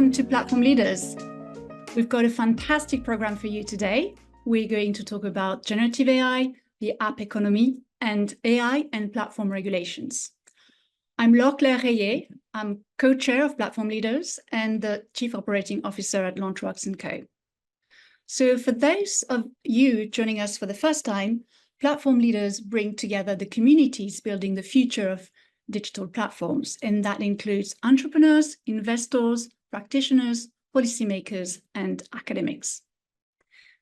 welcome to Platform Leaders. We've got a fantastic program for you today. We're going to talk about generative AI, the app economy, and AI and platform regulations. I'm Laure Reillier. I'm co-chair of Platform Leaders and the Chief Operating Officer at Launchworks & Co. So for those of you joining us for the first time, Platform Leaders bring together the communities building the future of digital platforms, and that includes entrepreneurs, investors, practitioners, policymakers, and academics.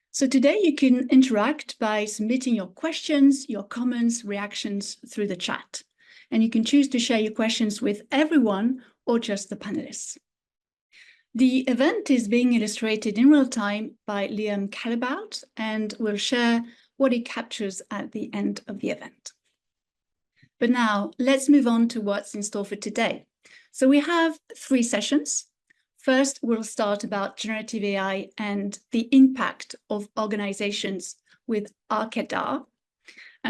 So today you can interact by submitting your questions, your comments, reactions through the chat. And you can choose to share your questions with everyone or just the panelists. The event is being illustrated in real time by Liam Calabout, and we'll share what it captures at the end of the event. But now let's move on to what's in store for today. So we have 3 sessions. First, we'll start about generative AI and the impact of organizations with Arka Dhar.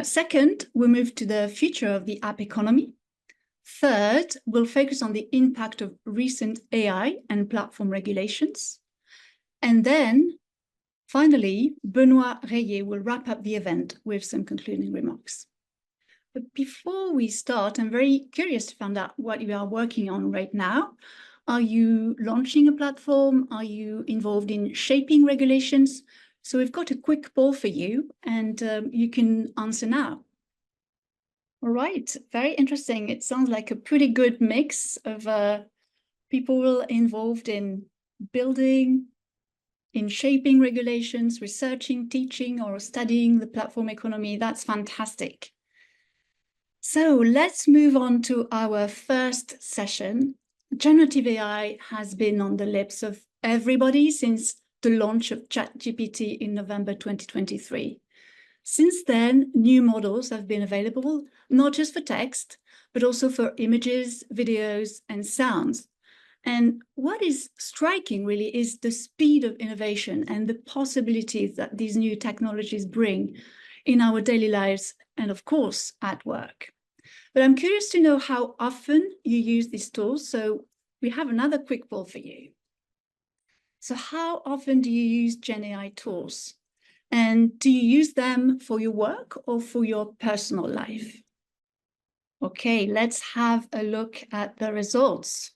Second, we'll move to the future of the app economy. Third, we'll focus on the impact of recent AI and platform regulations. And then, finally, Benoit Reillier will wrap up the event with some concluding remarks. But before we start, I'm very curious to find out what you are working on right now. Are you launching a platform? Are you involved in shaping regulations? So we've got a quick poll for you, and you can answer now. All right, very interesting. It sounds like a pretty good mix of people involved in building, in shaping regulations, researching, teaching, or studying the platform economy. That's fantastic. So let's move on to our first session. Generative AI has been on the lips of everybody since the launch of ChatGPT in November 2023. Since then, new models have been available, not just for text, but also for images, videos, and sounds. And what is striking really is the speed of innovation and the possibilities that these new technologies bring in our daily lives and, of course, at work. But I'm curious to know how often you use these tools. So we have another quick poll for you. So how often do you use Gen AI tools? And do you use them for your work or for your personal life? Okay, let's have a look at the results.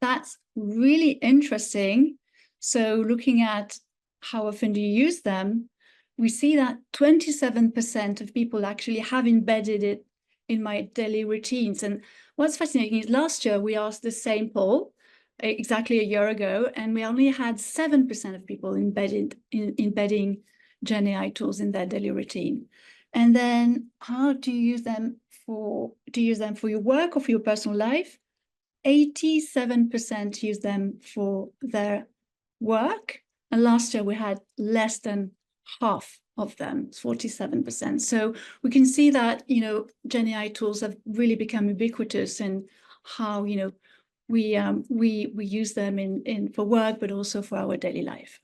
That's really interesting. So looking at how often do you use them, we see that 27% of people actually have embedded it in my daily routines. And what's fascinating is last year we asked the same poll exactly a year ago, and we only had 7% of people embedding Gen AI tools in their daily routine. And then how do you use them for? Do you use them for your work or for your personal life? 87% use them for their work. And last year we had less than half of them, 47%. So we can see that, Gen AI tools have really become ubiquitous in how, we use them for work, but also for our daily life.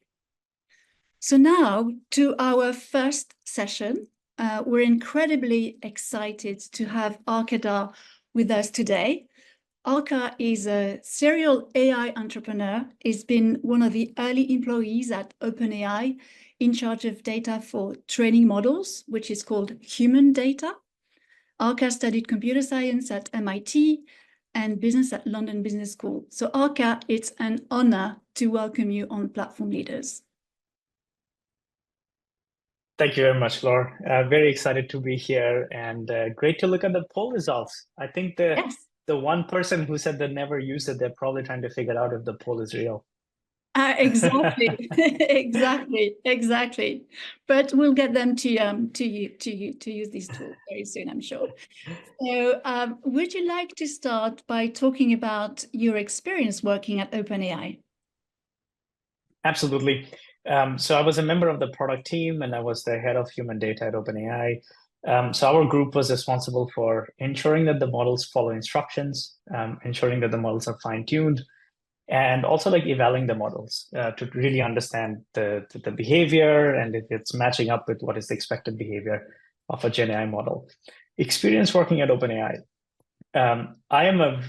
So now to our first session. We're incredibly excited to have Arka Dhar with us today. Arka is a serial AI entrepreneur. He's been one of the early employees at OpenAI in charge of data for training models, which is called human data. Arka studied computer science at MIT and business at London Business School. So Arka, it's an honor to welcome you on Platform Leaders. Thank you very much, Laure. Very excited to be here, and great to look at the poll results. I think the one person who said they never used it, they're probably trying to figure out if the poll is real. Exactly, exactly. But we'll get them to use these tools very soon, I'm sure. So, would you like to start by talking about your experience working at OpenAI? Absolutely. So I was a member of the product team, and I was the head of human data at OpenAI. So our group was responsible for ensuring that the models follow instructions, ensuring that the models are fine-tuned, and also evaluating the models to really understand the behavior and if it's matching up with what is the expected behavior of a Gen AI model. Experience working at OpenAI. I am a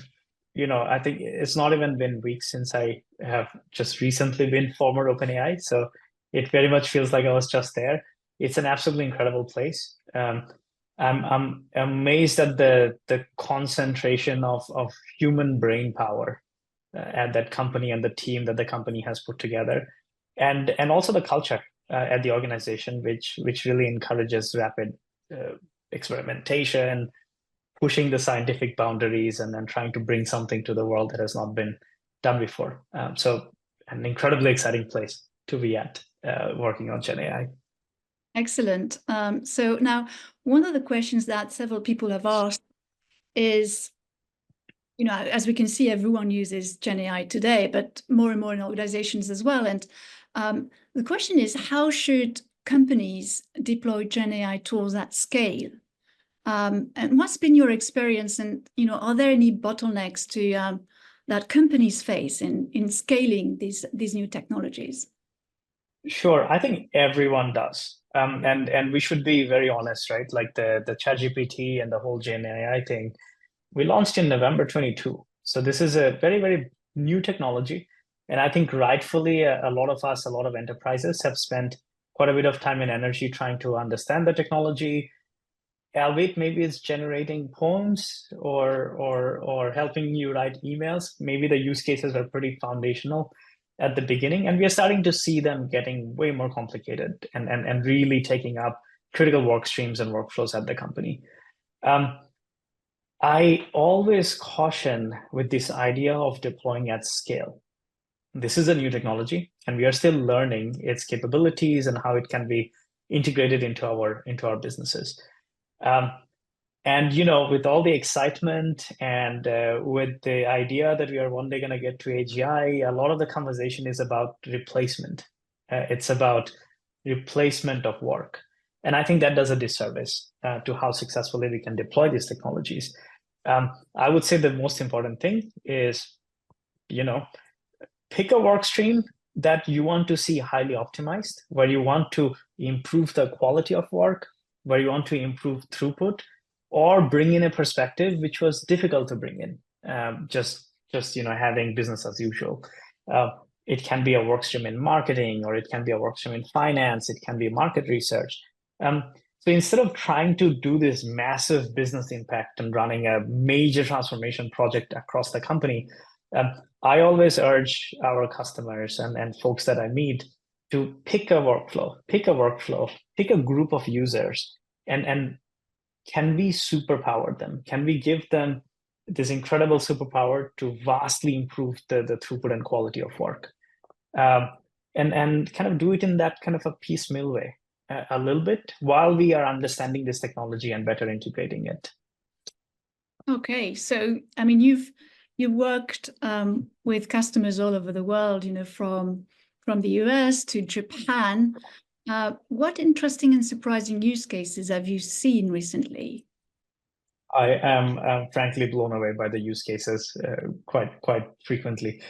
I think it's not even been weeks since I have just recently been former OpenAI. So it very much feels like I was just there. It's an absolutely incredible place. I'm amazed at the concentration of human brain power at that company and the team that the company has put together, and also the culture at the organization, which really encourages rapid experimentation, pushing the scientific boundaries, and then trying to bring something to the world that has not been done before. So an incredibly exciting place to be at, working on Gen AI. Excellent. So now, one of the questions that several people have asked is, as we can see, everyone uses Gen AI today, but more and more in organizations as well. And the question is, how should companies deploy Gen AI tools at scale? And what's been your experience? And are there any bottlenecks to that companies face in scaling these new technologies? Sure, I think everyone does. And we should be very honest, right? Like the ChatGPT and the whole Gen AI thing, we launched in November 22. So this is a very, very new technology. And I think rightfully, a lot of us, a lot of enterprises have spent quite a bit of time and energy trying to understand the technology. Albeit maybe it's generating poems or helping you write emails. Maybe the use cases are pretty foundational at the beginning, and we are starting to see them getting way more complicated and really taking up critical work streams and workflows at the company. I always caution with this idea of deploying at scale. This is a new technology, and we are still learning its capabilities and how it can be integrated into our businesses. And with all the excitement and with the idea that we are one day going to get to AGI, a lot of the conversation is about replacement. It's about replacement of work. And I think that does a disservice to how successfully we can deploy these technologies. I would say the most important thing is, pick a work stream that you want to see highly optimized, where you want to improve the quality of work, where you want to improve throughput, or bring in a perspective which was difficult to bring in, just having business as usual. It can be a work stream in marketing, or it can be a work stream in finance, it can be market research. So instead of trying to do this massive business impact and running a major transformation project across the company, I always urge our customers and folks that I meet to pick a workflow, pick a group of users, and can we superpower them? Can we give them this incredible superpower to vastly improve the throughput and quality of work? And kind of do it in that kind of a piecemeal way, a little bit, while we are understanding this technology and better integrating it. Okay, so I mean, you've worked with customers all over the world, from the US to Japan. What interesting and surprising use cases have you seen recently? I am frankly blown away by the use cases quite frequently.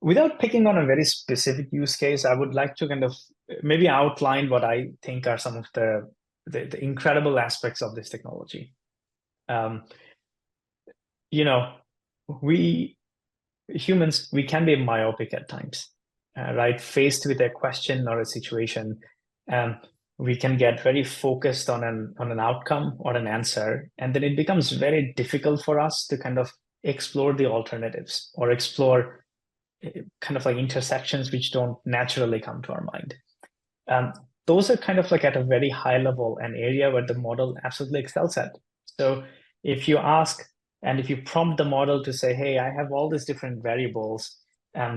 Without picking on a very specific use case, I would like to kind of maybe outline what I think are some of the incredible aspects of this technology. We humans, we can be myopic at times, right? Faced with a question or a situation, we can get very focused on an outcome or an answer, and then it becomes very difficult for us to kind of explore the alternatives or explore kind of like intersections which don't naturally come to our mind. Those are kind of like at a very high level an area where the model absolutely excels at. So if you ask and if you prompt the model to say, hey, I have all these different variables,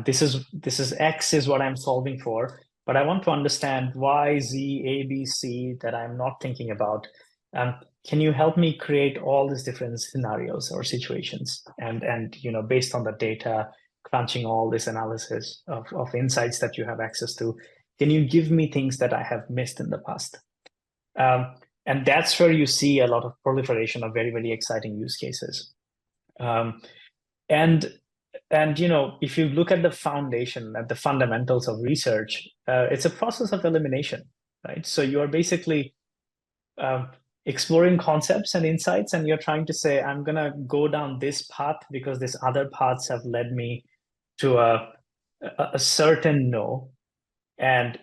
this is X is what I'm solving for, but I want to understand Y, Z, A, B, C that I'm not thinking about. Can you help me create all these different scenarios or situations? And based on the data, crunching all this analysis of insights that you have access to, can you give me things that I have missed in the past? And that's where you see a lot of proliferation of very, very exciting use cases. And if you look at the foundation, at the fundamentals of research, it's a process of elimination, right? So you are basically exploring concepts and insights, and you're trying to say, I'm going to go down this path because these other paths have led me to a certain no. And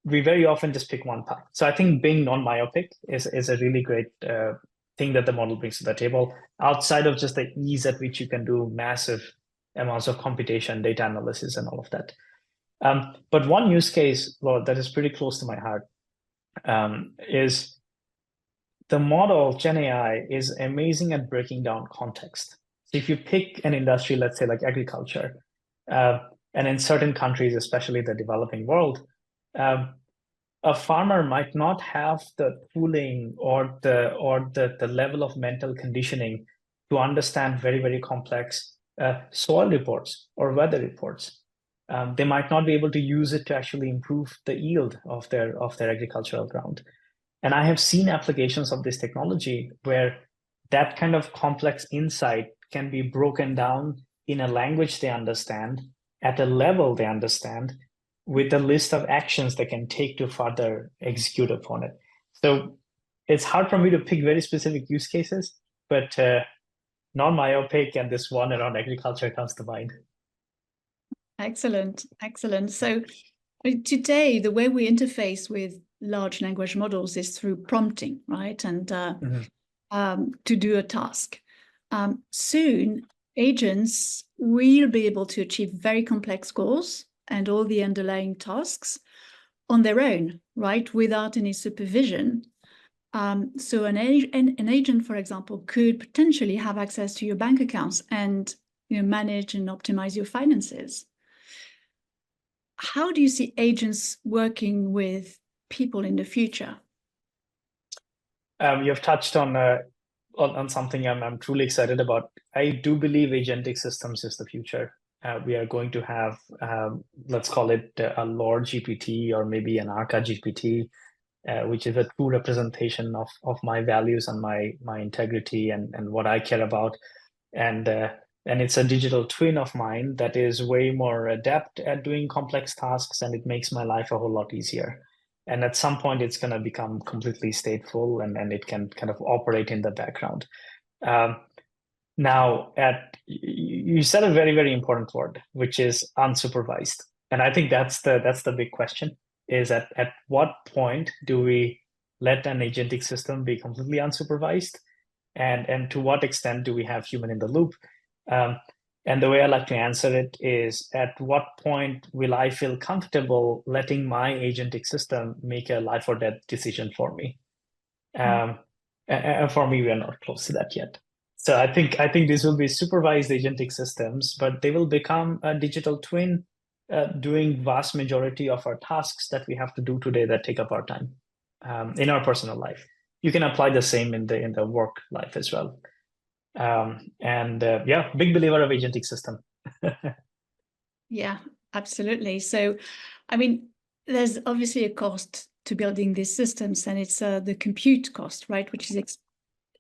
we very often just pick one path. So I think being non-myopic is a really great thing that the model brings to the table, outside of just the ease at which you can do massive amounts of computation, data analysis, and all of that. But one use case, Laure, that is pretty close to my heart is the model, GenAI, is amazing at breaking down context. So if you pick an industry, let's say like agriculture, and in certain countries, especially the developing world, a farmer might not have the tooling or the level of mental conditioning to understand very, very complex soil reports or weather reports. They might not be able to use it to actually improve the yield of their agricultural ground. And I have seen applications of this technology where that kind of complex insight can be broken down in a language they understand, at a level they understand, with a list of actions they can take to further execute upon it. So it's hard for me to pick very specific use cases, but non-myopic and this one around agriculture comes to mind. Excellent, excellent. So today, the way we interface with large language models is through prompting, right? And to do a task. Soon, agents will be able to achieve very complex goals and all the underlying tasks on their own, right? Without any supervision. So an agent, for example, could potentially have access to your bank accounts and manage and optimize your finances. How do you see agents working with people in the future? You've touched on something I'm truly excited about. I do believe agentic systems is the future. We are going to have, let's call it a Laure GPT or maybe an Arka GPT, which is a true representation of my values and my integrity and what I care about. And it's a digital twin of mine that is way more adept at doing complex tasks, and it makes my life a whole lot easier. And at some point, it's going to become completely stateful, and it can kind of operate in the background. Now, you said a very, very important word, which is unsupervised. And I think that's the big question, is at what point do we let an agentic system be completely unsupervised? And to what extent do we have human in the loop? And the way I like to answer it is, at what point will I feel comfortable letting my agentic system make a life or death decision for me? And for me, we are not close to that yet. So I think this will be supervised agentic systems, but they will become a digital twin doing vast majority of our tasks that we have to do today that take up our time in our personal life. You can apply the same in the work life as well. Big believer of agentic system. Yeah, absolutely. So, I mean, there's obviously a cost to building these systems, and it's the compute cost, right, which is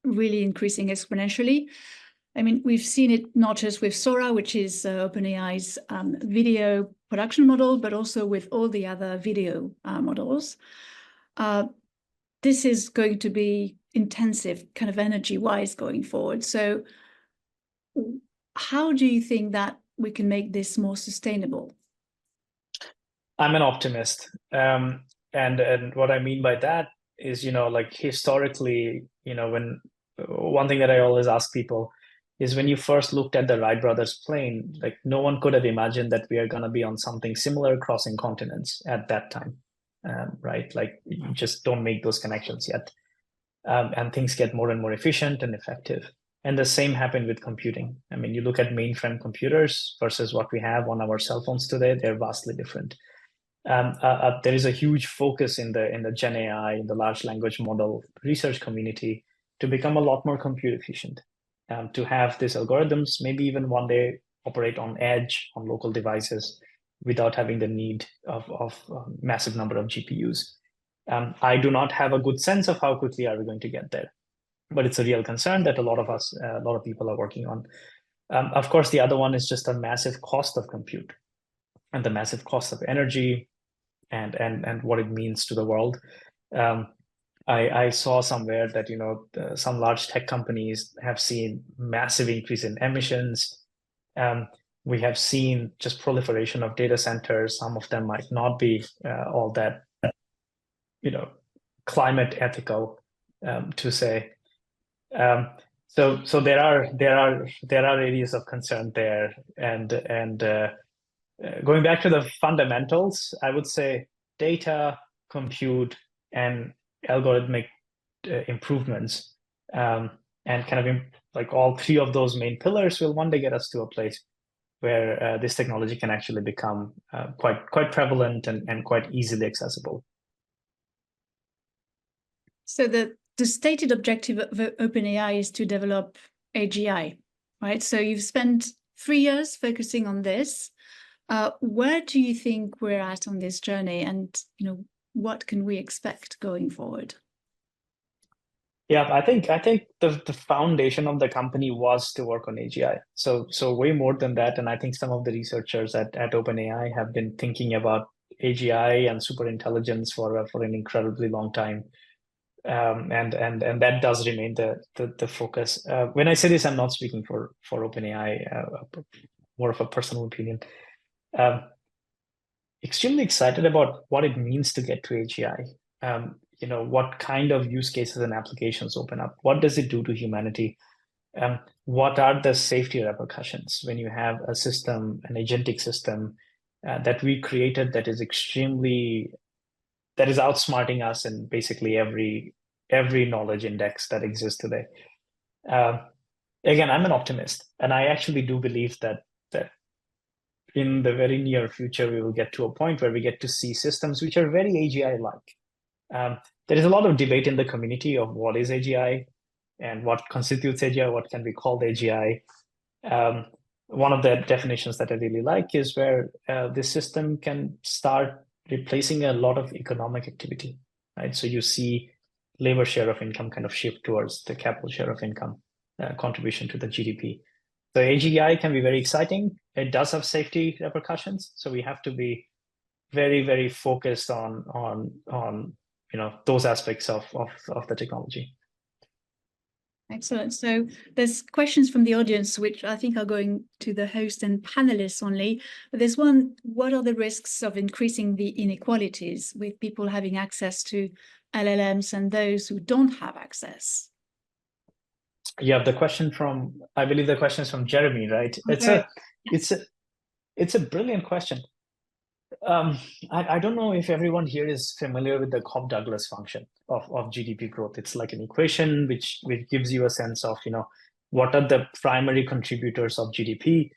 really increasing exponentially. I mean, we've seen it not just with Sora, which is OpenAI's video production model, but also with all the other video models. This is going to be intensive kind of energy-wise going forward. So how do you think that we can make this more sustainable? I'm an optimist. And what I mean by that is, like historically, when one thing that I always ask people is, when you first looked at the Wright brothers plane, like no one could have imagined that we are going to be on something similar crossing continents at that time, right? Like you just don't make those connections yet. And things get more and more efficient and effective. And the same happened with computing. I mean, you look at mainframe computers versus what we have on our cell phones today, they're vastly different. There is a huge focus in the Gen AI, in the large language model research community, to become a lot more compute efficient, to have these algorithms maybe even one day operate on edge on local devices without having the need of a massive number of GPUs. I do not have a good sense of how quickly are we going to get there, but it's a real concern that a lot of people are working on. Of course, the other one is just a massive cost of compute and the massive cost of energy and what it means to the world. I saw somewhere that some large tech companies have seen massive increase in emissions. We have seen just proliferation of data centers. Some of them might not be all that climate ethical, to say. So there are areas of concern there, and going back to the fundamentals, I would say data, compute, and algorithmic improvements, and kind of like all three of those main pillars will one day get us to a place where this technology can actually become quite prevalent and quite easily accessible. So the stated objective of OpenAI is to develop AGI, right? So you've spent 3 years focusing on this. Where do you think we're at on this journey, and what can we expect going forward? Yeah, I think the foundation of the company was to work on AGI. So way more than that, and I think some of the researchers at OpenAI have been thinking about AGI and superintelligence for an incredibly long time. And that does remain the focus. When I say this, I'm not speaking for OpenAI, more of a personal opinion. Extremely excited about what it means to get to AGI. What kind of use cases and applications open up? What does it do to humanity? What are the safety repercussions when you have a system, an agentic system that we created that is outsmarting us in basically every knowledge index that exists today. Again, I'm an optimist, and I actually do believe that in the very near future we will get to a point where we get to see systems which are very AGI-like. There is a lot of debate in the community of what is AGI and what constitutes AGI, what can be called AGI. One of the definitions that I really like is where this system can start replacing a lot of economic activity, right? So you see labor share of income kind of shift towards the capital share of income contribution to the GDP. So AGI can be very exciting. It does have safety repercussions, so we have to be very, very focused on those aspects of the technology. Excellent. So there's questions from the audience, which I think are going to the host and panelists only. But there's one: what are the risks of increasing the inequalities with people having access to LLMs and those who don't have access? Yeah, I believe the question is from Jeremy, right? Okay. It's a brilliant question. I don't know if everyone here is familiar with the Cobb-Douglas function of GDP growth. It's like an equation which gives you a sense of what are the primary contributors of GDP,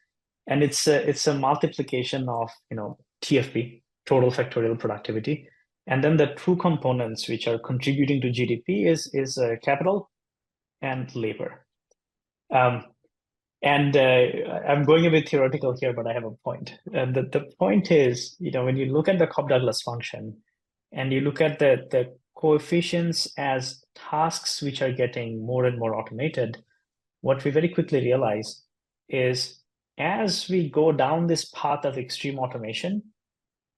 and it's a multiplication of TFP, total factorial productivity, and then the two components which are contributing to GDP is capital and labor. And I'm going a bit theoretical here, but I have a point. The point is, when you look at the Cobb-Douglas function and you look at the coefficients as tasks which are getting more and more automated, what we very quickly realize is as we go down this path of extreme automation,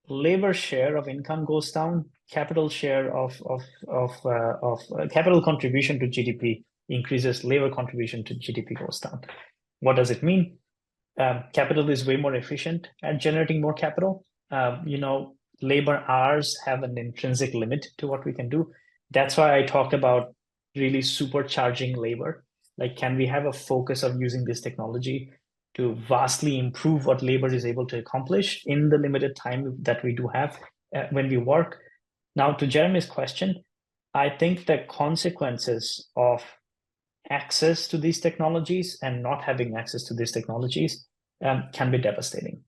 labor share of income goes down, capital share of capital contribution to GDP increases, labor contribution to GDP goes down. What does it mean? Capital is way more efficient at generating more capital. Labor hours have an intrinsic limit to what we can do. That's why I talked about really supercharging labor. Like, can we have a focus of using this technology to vastly improve what labor is able to accomplish in the limited time that we do have when we work? Now, to Jeremy's question, I think the consequences of access to these technologies and not having access to these technologies can be devastating.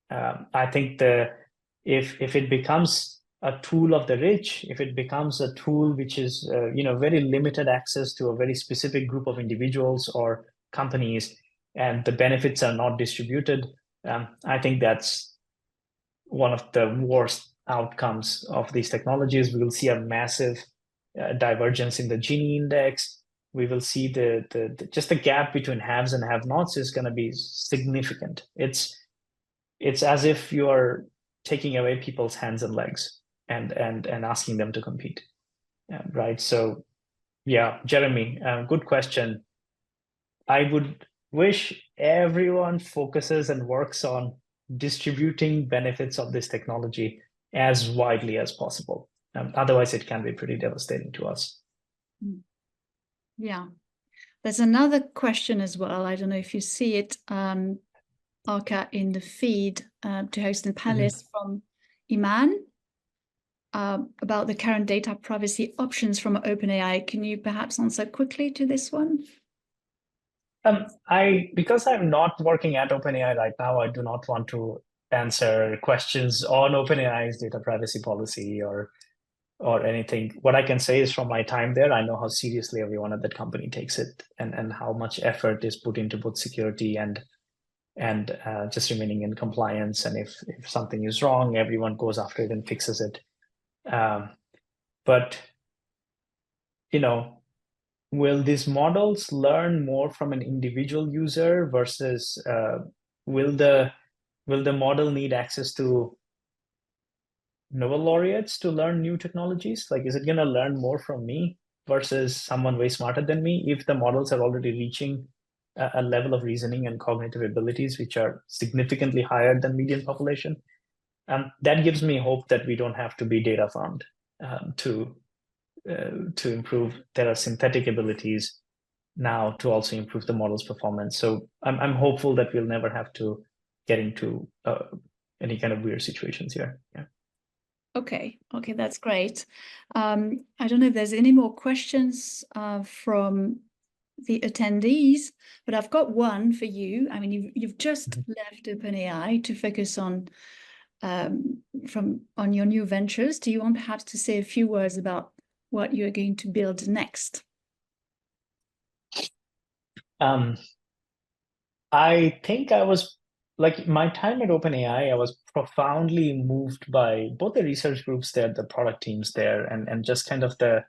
I think if it becomes a tool of the rich, if it becomes a tool which is very limited access to a very specific group of individuals or companies, and the benefits are not distributed, I think that's one of the worst outcomes of these technologies. We will see a massive divergence in the Gini index. We will see just the gap between haves and have-nots is going to be significant. It's as if you're taking away people's hands and legs and asking them to compete. right? So yeah, Jeremy, good question. I would wish everyone focuses and works on distributing benefits of this technology as widely as possible. Otherwise, it can be pretty devastating to us. Yeah. There's another question as well. I don't know if you see it, Arka, in the feed to host and panelists from Iman about the current data privacy options from OpenAI. Can you perhaps answer quickly to this one? Because I'm not working at OpenAI right now, I do not want to answer questions on OpenAI's data privacy policy or anything. What I can say is from my time there, I know how seriously everyone at that company takes it and how much effort is put into both security and just remaining in compliance. And if something is wrong, everyone goes after it and fixes it. But, will these models learn more from an individual user versus will the model need access to Nobel laureates to learn new technologies? Like, is it going to learn more from me versus someone way smarter than me if the models are already reaching a level of reasoning and cognitive abilities which are significantly higher than median population? That gives me hope that we don't have to be data farmed to improve. There are synthetic abilities now to also improve the model's performance. So I'm hopeful that we'll never have to get into any kind of weird situations here. Yeah. Okay, that's great. I don't know if there's any more questions from the attendees, but I've got one for you. I mean, you've just left OpenAI to focus on your new ventures. Do you want perhaps to say a few words about what you're going to build next? I think I was like my time at OpenAI, I was profoundly moved by both the research groups there, the product teams there, and just kind of the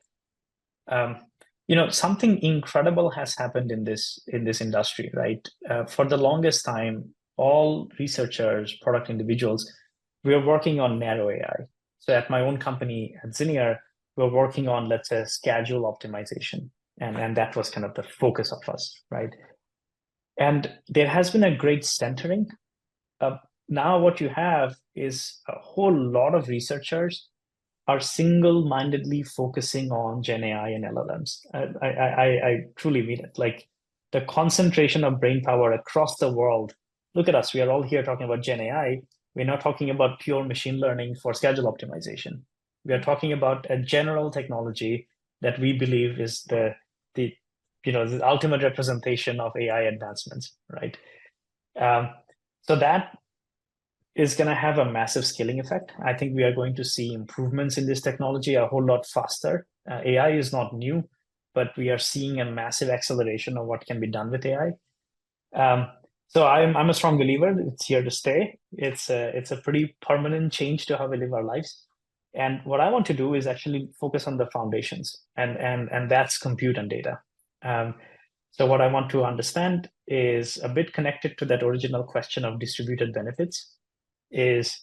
something incredible has happened in this industry, right? For the longest time, all researchers, product individuals, we are working on narrow AI. So at my own company at Zinnier, we're working on, let's say, schedule optimization. And that was kind of the focus of us, right? And there has been a great centering. Now what you have is a whole lot of researchers are single-mindedly focusing on Gen AI and LLMs. I truly mean it. Like the concentration of brain power across the world. Look at us. We are all here talking about Gen AI. We're not talking about pure machine learning for schedule optimization. We are talking about a general technology that we believe is the ultimate representation of AI advancements, right? So that is going to have a massive scaling effect. I think we are going to see improvements in this technology a whole lot faster. AI is not new, but we are seeing a massive acceleration of what can be done with AI. So I'm a strong believer. It's here to stay. It's a pretty permanent change to how we live our lives. And what I want to do is actually focus on the foundations, and that's compute and data. So what I want to understand is a bit connected to that original question of distributed benefits. Is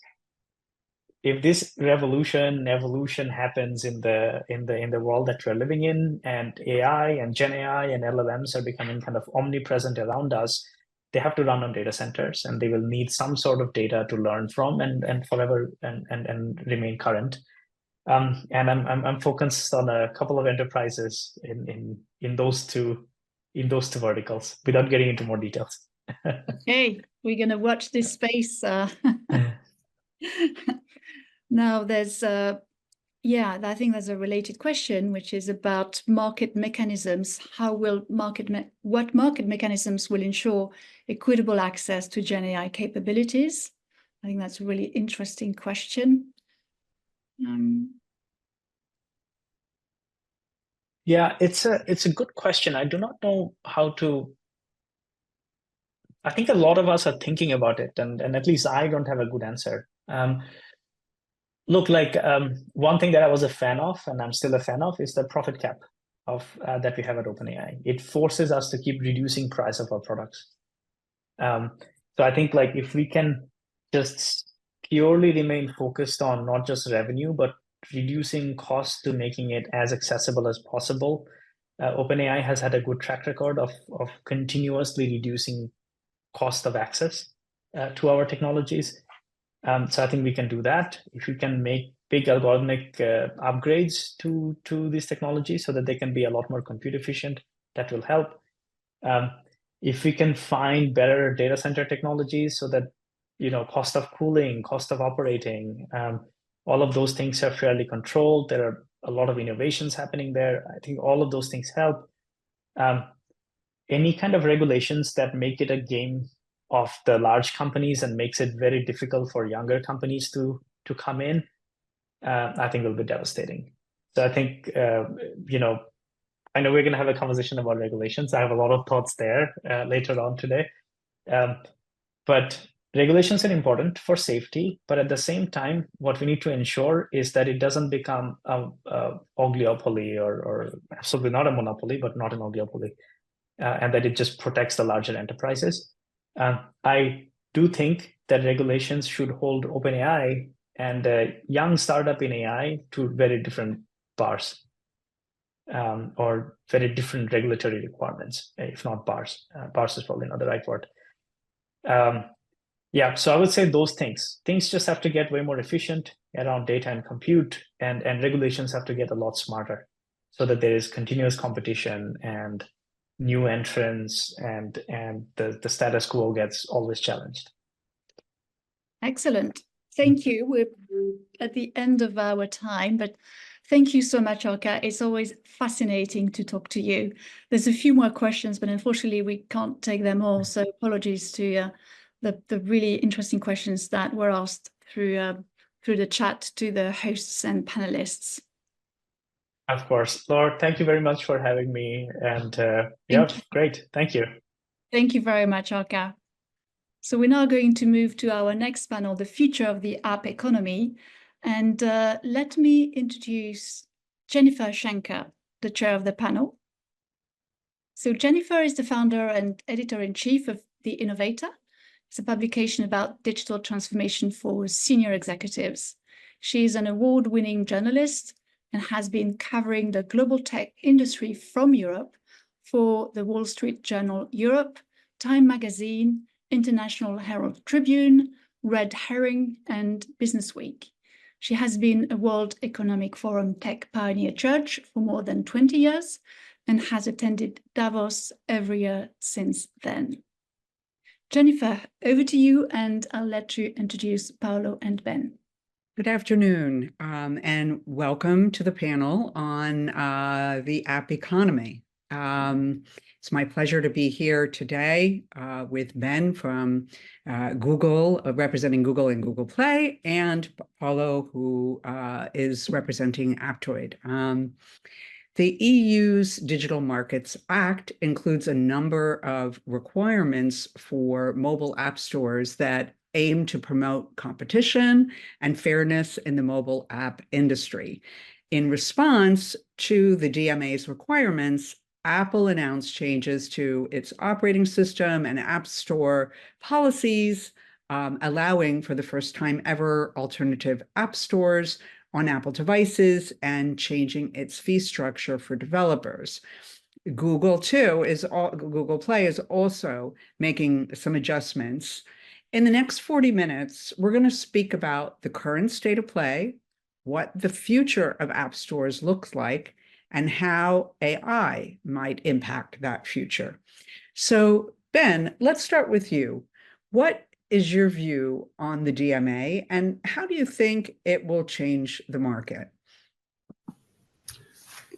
if this evolution happens in the world that we're living in, and AI and Gen AI and LLMs are becoming kind of omnipresent around us, they have to run on data centers, and they will need some sort of data to learn from and forever and remain current. And I'm focused on a couple of enterprises in those two verticals without getting into more details. Okay, we're going to watch this space. Now, there's I think there's a related question, which is about market mechanisms. What market mechanisms will ensure equitable access to Gen AI capabilities? I think that's a really interesting question. Yeah, it's a good question. I do not know how to. I think a lot of us are thinking about it, and at least I don't have a good answer. Look, like one thing that I was a fan of, and I'm still a fan of, is the profit cap of that we have at OpenAI. It forces us to keep reducing price of our products. So I think like if we can just purely remain focused on not just revenue, but reducing costs to making it as accessible as possible. OpenAI has had a good track record of continuously reducing cost of access to our technologies. So I think we can do that. If we can make big algorithmic upgrades to these technologies so that they can be a lot more compute efficient, that will help. If we can find better data center technologies so that, cost of cooling, cost of operating, all of those things are fairly controlled. There are a lot of innovations happening there. I think all of those things help. Any kind of regulations that make it a game of the large companies and makes it very difficult for younger companies to come in, I think will be devastating. So I think, I know we're going to have a conversation about regulations. I have a lot of thoughts there later on today. But regulations are important for safety, but at the same time, what we need to ensure is that it doesn't become a oligopoly or absolutely not a monopoly, but not an oligopoly, and that it just protects the larger enterprises. I do think that regulations should hold OpenAI and a young startup in AI to very different bars, or very different regulatory requirements, if not bars. Bars is probably not the right word. Yeah, so I would say those things. Things just have to get way more efficient around data and compute, and regulations have to get a lot smarter so that there is continuous competition and new entrants, and the status quo gets always challenged. Excellent. Thank you. We're at the end of our time, but thank you so much, Arka. It's always fascinating to talk to you. There's a few more questions, but unfortunately we can't take them all. So apologies to the really interesting questions that were asked through the chat to the hosts and panelists. Of course. Laure, thank you very much for having me. And great. Thank you. Thank you very much, Arka. So we're now going to move to our next panel, the future of the app economy. And let me introduce Jennifer Schenker, the chair of the panel. So Jennifer is the founder and editor-in-chief of The Innovator. It's a publication about digital transformation for senior executives. She is an award-winning journalist and has been covering the global tech industry from Europe for the Wall Street Journal Europe, Time Magazine, International Herald Tribune, Red Herring, and Business Week. She has been a World Economic Forum Tech Pioneer Judge for more than 20 years and has attended Davos every year since then. Jennifer, over to you, and I'll let you introduce Paulo and Ben. Good afternoon, and welcome to the panel on the app economy. It's my pleasure to be here today with Ben from Google, representing Google and Google Play, and Paulo, who is representing Aptoide. The EU's Digital Markets Act includes a number of requirements for mobile app stores that aim to promote competition and fairness in the mobile app industry. In response to the DMA's requirements, Apple announced changes to its operating system and app store policies, allowing for the first time ever alternative app stores on Apple devices and changing its fee structure for developers. Google Play is also making some adjustments. In the next 40 minutes, we're going to speak about the current state of play, what the future of app stores looks like, and how AI might impact that future. So, Ben, let's start with you. What is your view on the DMA, and how do you think it will change the market?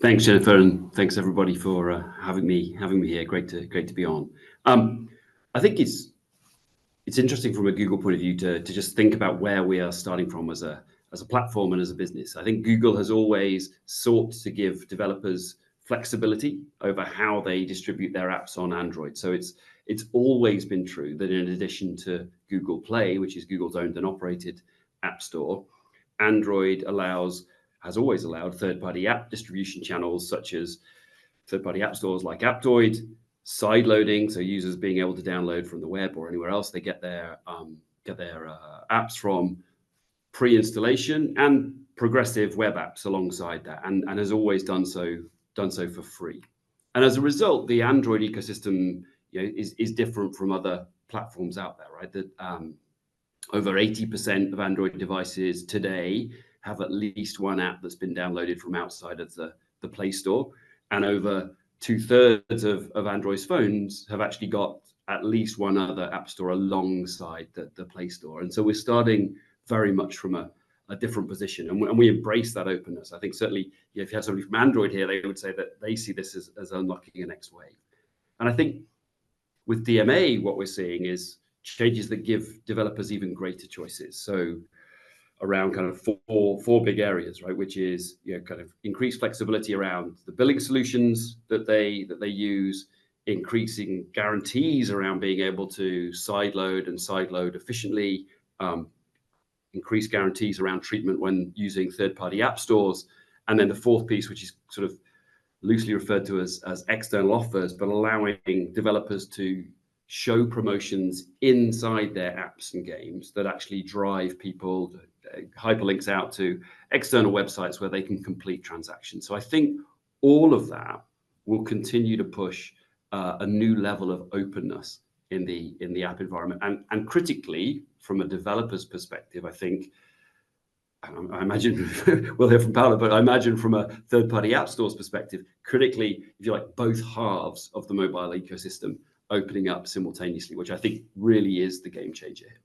Thanks, Jennifer, and thanks everybody for having me here. Great to be on. I think it's interesting from a Google point of view to just think about where we are starting from as a platform and as a business. I think Google has always sought to give developers flexibility over how they distribute their apps on Android. So it's always been true that in addition to Google Play, which is Google's owned and operated app store, Android has always allowed third-party app distribution channels such as third-party app stores like Aptoide, side loading, so users being able to download from the web or anywhere else they get their apps from, pre-installation and progressive web apps alongside that, and has always done so for free. And as a result, the Android ecosystem, is different from other platforms out there, right? That over 80% of Android devices today have at least one app that's been downloaded from outside of the Play Store, and over 2/3 of Android phones have actually got at least one other app store alongside the Play Store. And so we're starting very much from a different position, and we embrace that openness. I think certainly, if you had somebody from Android here, they would say that they see this as unlocking a next wave. And I think with DMA, what we're seeing is changes that give developers even greater choices. So around kind of four big areas, right? Which is, kind of increased flexibility around the billing solutions that they use, increasing guarantees around being able to sideload efficiently, increased guarantees around treatment when using third-party app stores, and then the fourth piece, which is sort of loosely referred to as external offers, but allowing developers to show promotions inside their apps and games that actually drive people, hyperlinks out to external websites where they can complete transactions. So I think all of that will continue to push a new level of openness in the app environment. And critically, from a developer's perspective, I think, I imagine we'll hear from Paulo, but I imagine from a third-party app store's perspective, critically, if you like, both halves of the mobile ecosystem opening up simultaneously, which I think really is the game changer here.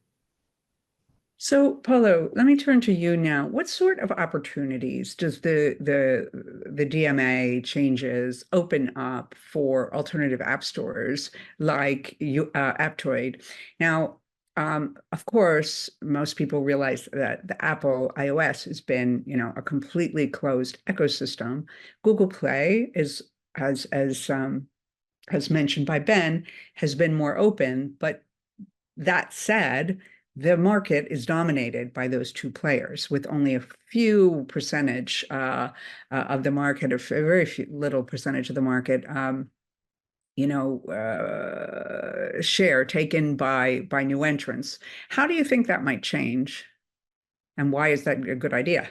So, Paulo, let me turn to you now. What sort of opportunities does the DMA changes open up for alternative app stores like Aptoide? Now, of course, most people realize that the Apple iOS has been, a completely closed ecosystem. Google Play is, as mentioned by Ben, has been more open. But that said, the market is dominated by those two players, with only a few percentage of the market, a very little percentage of the market, share taken by new entrants. How do you think that might change, and why is that a good idea?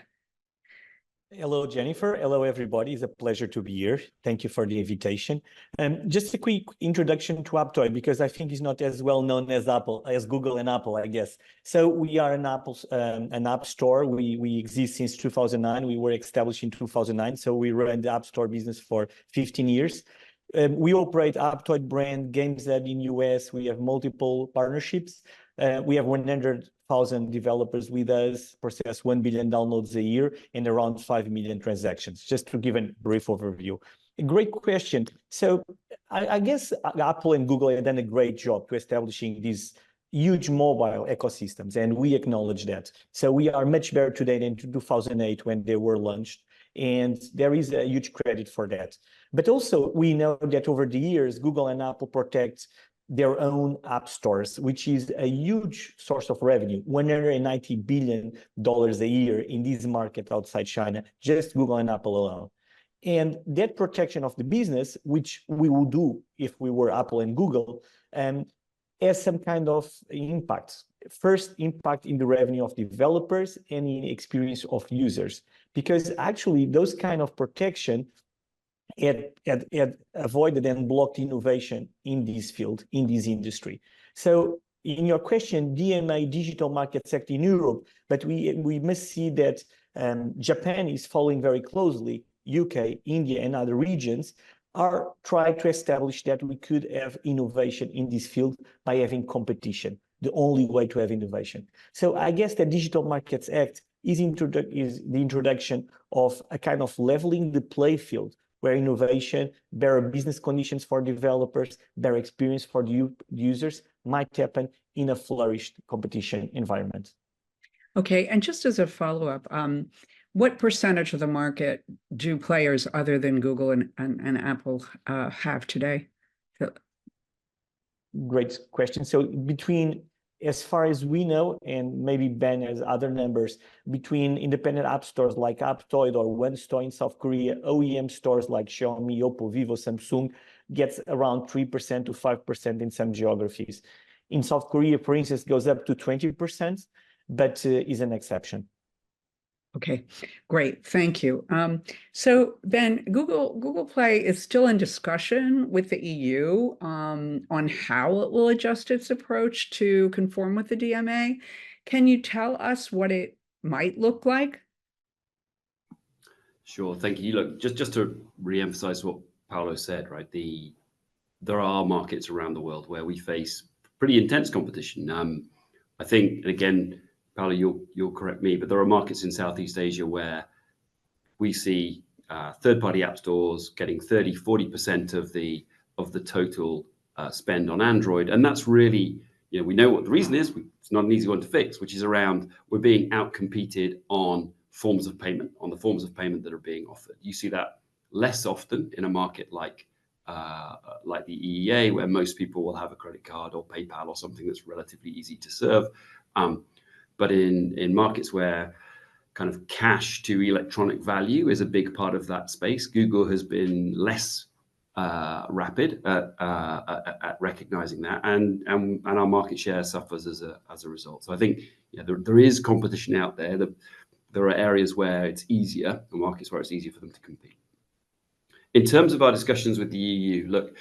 Hello, Jennifer. Hello, everybody. It's a pleasure to be here. Thank you for the invitation. Just a quick introduction to Aptoide, because I think it's not as well known as Google and Apple, I guess. So we are an app store. We exist since 2009. We were established in 2009. So we run the app store business for 15 years. We operate Aptoide brand games lab in US. We have multiple partnerships. We have 100,000 developers with us, process 1 billion downloads a year, and around 5 million transactions, just to give a brief overview. A great question. So I guess Apple and Google have done a great job to establishing these huge mobile ecosystems, and we acknowledge that. So we are much better today than in 2008 when they were launched, and there is a huge credit for that. But also, we know that over the years, Google and Apple protect their own app stores, which is a huge source of revenue, $190 billion a year in this market outside China, just Google and Apple alone. And that protection of the business, which we would do if we were Apple and Google, has some kind of impact. First, impact in the revenue of developers and in experience of users, because actually those kind of protection had avoided and blocked innovation in this field, in this industry. So in your question, DMA, digital market sector in Europe, but we must see that Japan is following very closely. UK, India, and other regions are trying to establish that we could have innovation in this field by having competition, the only way to have innovation. So I guess the Digital Markets Act is the introduction of a kind of leveling the play field, where innovation, better business conditions for developers, better experience for the users might happen in a flourished competition environment. Okay, and just as a follow-up, what percentage of the market do players other than Google and Apple have today? Great question. So between, as far as we know, and maybe Ben has other numbers, between independent app stores like Aptoide or one store in South Korea, OEM stores like Xiaomi, Oppo, Vivo, Samsung gets around 3% to 5% in some geographies. In South Korea, for instance, goes up to 20%, but is an exception. Okay, great. Thank you. So Ben, Google Play is still in discussion with the EU on how it will adjust its approach to conform with the DMA. Can you tell us what it might look like? Sure, thank you. Look, just to re-emphasize what Paulo said, right? There are markets around the world where we face pretty intense competition. I think, and again, Paulo, you'll correct me, but there are markets in Southeast Asia where we see third-party app stores getting 30-40% of the total spend on Android, and that's really, we know what the reason is. It's not an easy one to fix, which is around we're being outcompeted on forms of payment, on the forms of payment that are being offered. You see that less often in a market like the EEA, where most people will have a credit card or PayPal or something that's relatively easy to serve. But in markets where kind of cash to electronic value is a big part of that space, Google has been less rapid at recognizing that, and our market share suffers as a result. So I think there is competition out there. There are areas where it's easier, the markets where it's easier for them to compete. In terms of our discussions with the EU, look,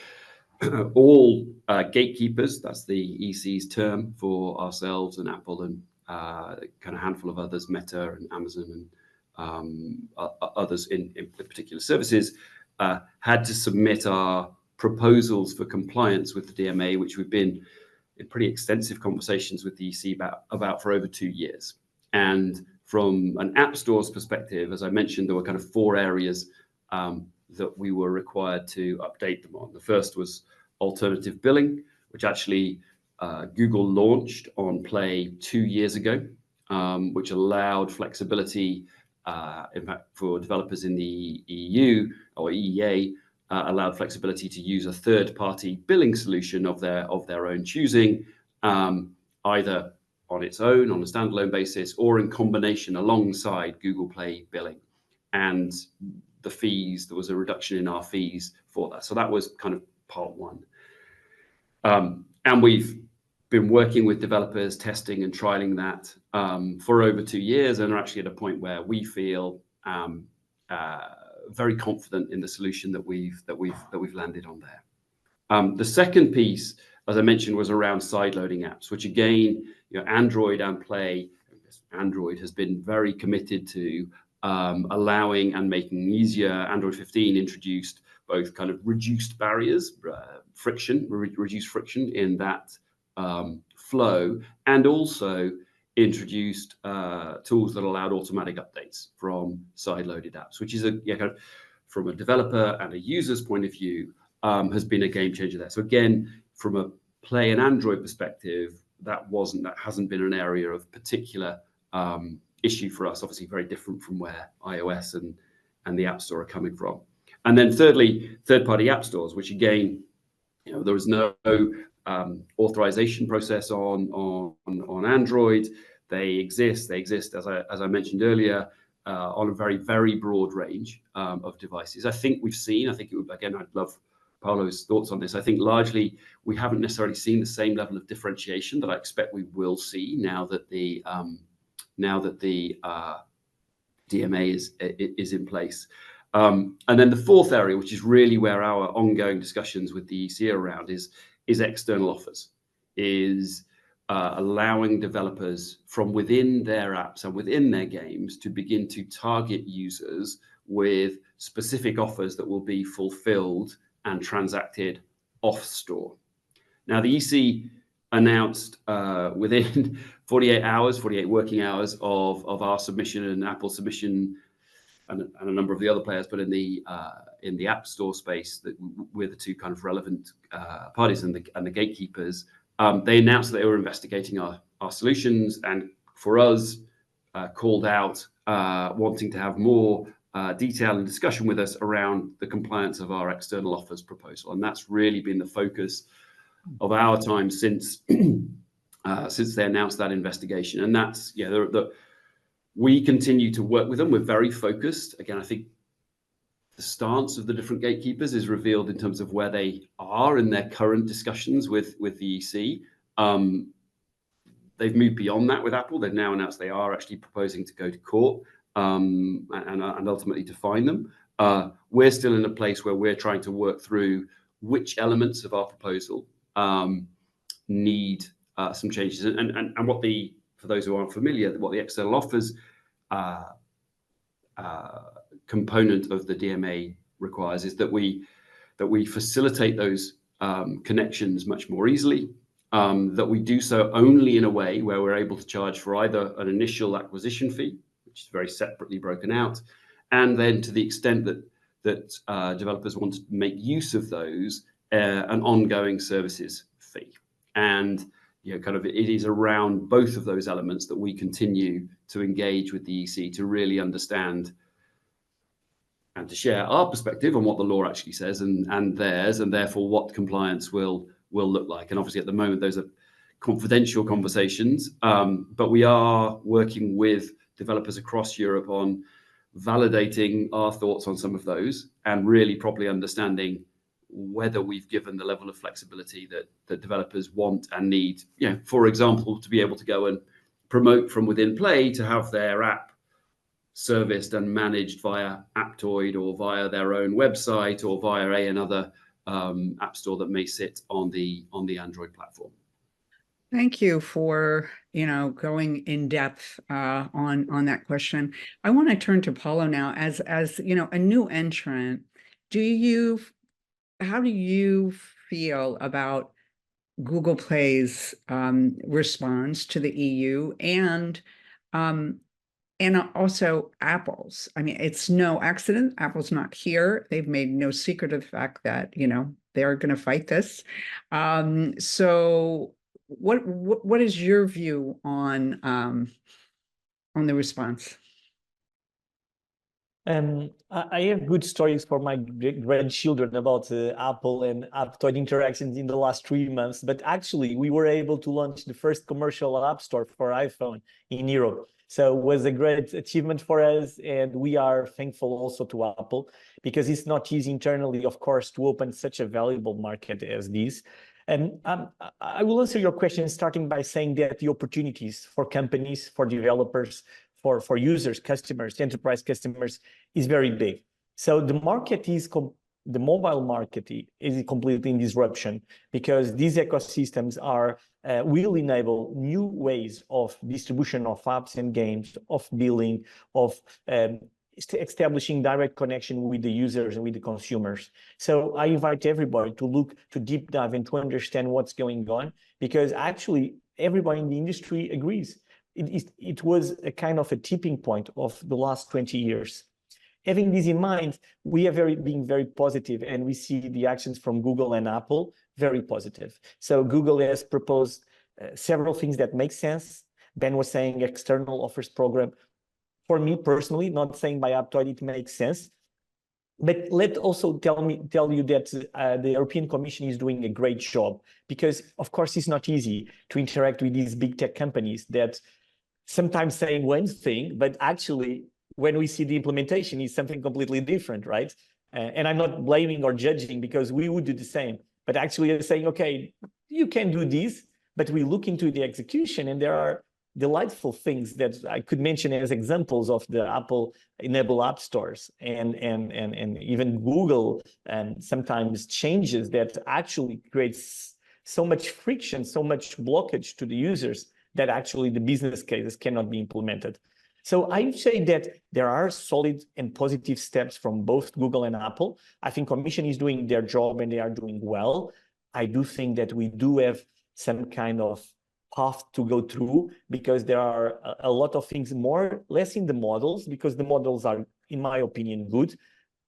all gatekeepers, that's the EC's term for ourselves and Apple and kind of handful of others, Meta and Amazon and others in particular services, had to submit our proposals for compliance with the DMA, which we've been in pretty extensive conversations with the EC about for over 2 years. And from an app store's perspective, as I mentioned, there were kind of 4 areas that we were required to update them on. The first was alternative billing, which actually Google launched on Play 2 years ago, which allowed flexibility, in fact, for developers in the EU or EEA, allowed flexibility to use a third-party billing solution of their own choosing, either on its own, on a standalone basis, or in combination alongside Google Play billing. And the fees, there was a reduction in our fees for that. So that was kind of part one. And we've been working with developers, testing and trialing that for over 2 years, and are actually at a point where we feel very confident in the solution that we've landed on there. The second piece, as I mentioned, was around side-loading apps, which again, Android and Play, Android has been very committed to allowing and making easier. Android 15 introduced both kind of reduced barriers, reduced friction in that flow, and also introduced tools that allowed automatic updates from side-loaded apps, which is kind of, from a developer and a user's point of view, has been a game changer there. So again, from a Play and Android perspective, that hasn't been an area of particular issue for us. Obviously, very different from where iOS and the App Store are coming from. And then thirdly, third-party app stores, which again, there was no authorization process on Android. They exist as I mentioned earlier, on a very, very broad range of devices. Again, I'd love Paulo's thoughts on this. I think largely we haven't necessarily seen the same level of differentiation that I expect we will see now that the DMA is in place. And then the fourth area, which is really where our ongoing discussions with the EC around is external offers, is allowing developers from within their apps and within their games to begin to target users with specific offers that will be fulfilled and transacted off store. Now, the EC announced within 48 working hours of our submission and Apple's submission, and a number of the other players, but in the App Store space, that we're the two kind of relevant parties and the gatekeepers. They announced that they were investigating our solutions, and for us, called out wanting to have more detail and discussion with us around the compliance of our external offers proposal, and that's really been the focus of our time since they announced that investigation. And that's we continue to work with them. We're very focused. Again, I think the stance of the different gatekeepers is revealed in terms of where they are in their current discussions with the EC. They've moved beyond that with Apple. They've now announced they are actually proposing to go to court and ultimately define them. We're still in a place where we're trying to work through which elements of our proposal need some changes. And what for those who aren't familiar, what the external offers component of the DMA requires is that we facilitate those connections much more easily, that we do so only in a way where we're able to charge for either an initial acquisition fee, which is very separately broken out, and then to the extent that developers want to make use of those, an ongoing services fee. And kind of it is around both of those elements that we continue to engage with the EC to really understand and to share our perspective on what the law actually says and theirs, and therefore what compliance will look like. And obviously at the moment those are confidential conversations, but we are working with developers across Europe on validating our thoughts on some of those and really properly understanding whether we've given the level of flexibility that developers want and need. For example, to be able to go and promote from within Play, to have their app serviced and managed via Aptoide or via their own website or via another app store that may sit on the Android platform. Thank you for going in depth on that question. I want to turn to Paulo now. As a new entrant, how do you feel about Google Play's response to the EU and also Apple's? I mean, it's no accident Apple's not here. They've made no secret of the fact that they're going to fight this. So what is your view on the response? I have good stories for my grandchildren about Apple and Aptoide interactions in the last 3 months. But actually, we were able to launch the first commercial app store for iPhone in Europe. So it was a great achievement for us, and we are thankful also to Apple, because it's not easy internally, of course, to open such a valuable market as this. And I will answer your question starting by saying that the opportunities for companies, for developers, for users, customers, enterprise customers is very big. So the market the mobile market is completely in disruption, because these ecosystems will enable new ways of distribution of apps and games, of billing, of establishing direct connection with the users and with the consumers. So I invite everybody to deep dive and to understand what's going on, because actually everybody in the industry agrees. It was a kind of a tipping point of the last 20 years. Having this in mind, we are being very positive, and we see the actions from Google and Apple very positive. So Google has proposed several things that make sense. Ben was saying external offers program. For me personally, not saying by Aptoide it makes sense, but let also tell you that the European Commission is doing a great job, because of course it's not easy to interact with these big tech companies that sometimes saying one thing, but actually when we see the implementation is something completely different, right? And I'm not blaming or judging, because we would do the same, but actually they're saying, okay, you can do this, but we look into the execution, and there are delightful things that I could mention as examples of the Apple enabled app stores and even Google, and sometimes changes that actually creates so much friction, so much blockage to the users that actually the business cases cannot be implemented. So I say that there are solid and positive steps from both Google and Apple. I think Commission is doing their job and they are doing well. I do think that we do have some kind of path to go through, because there are a lot of things less in the models, because the models are, in my opinion, good,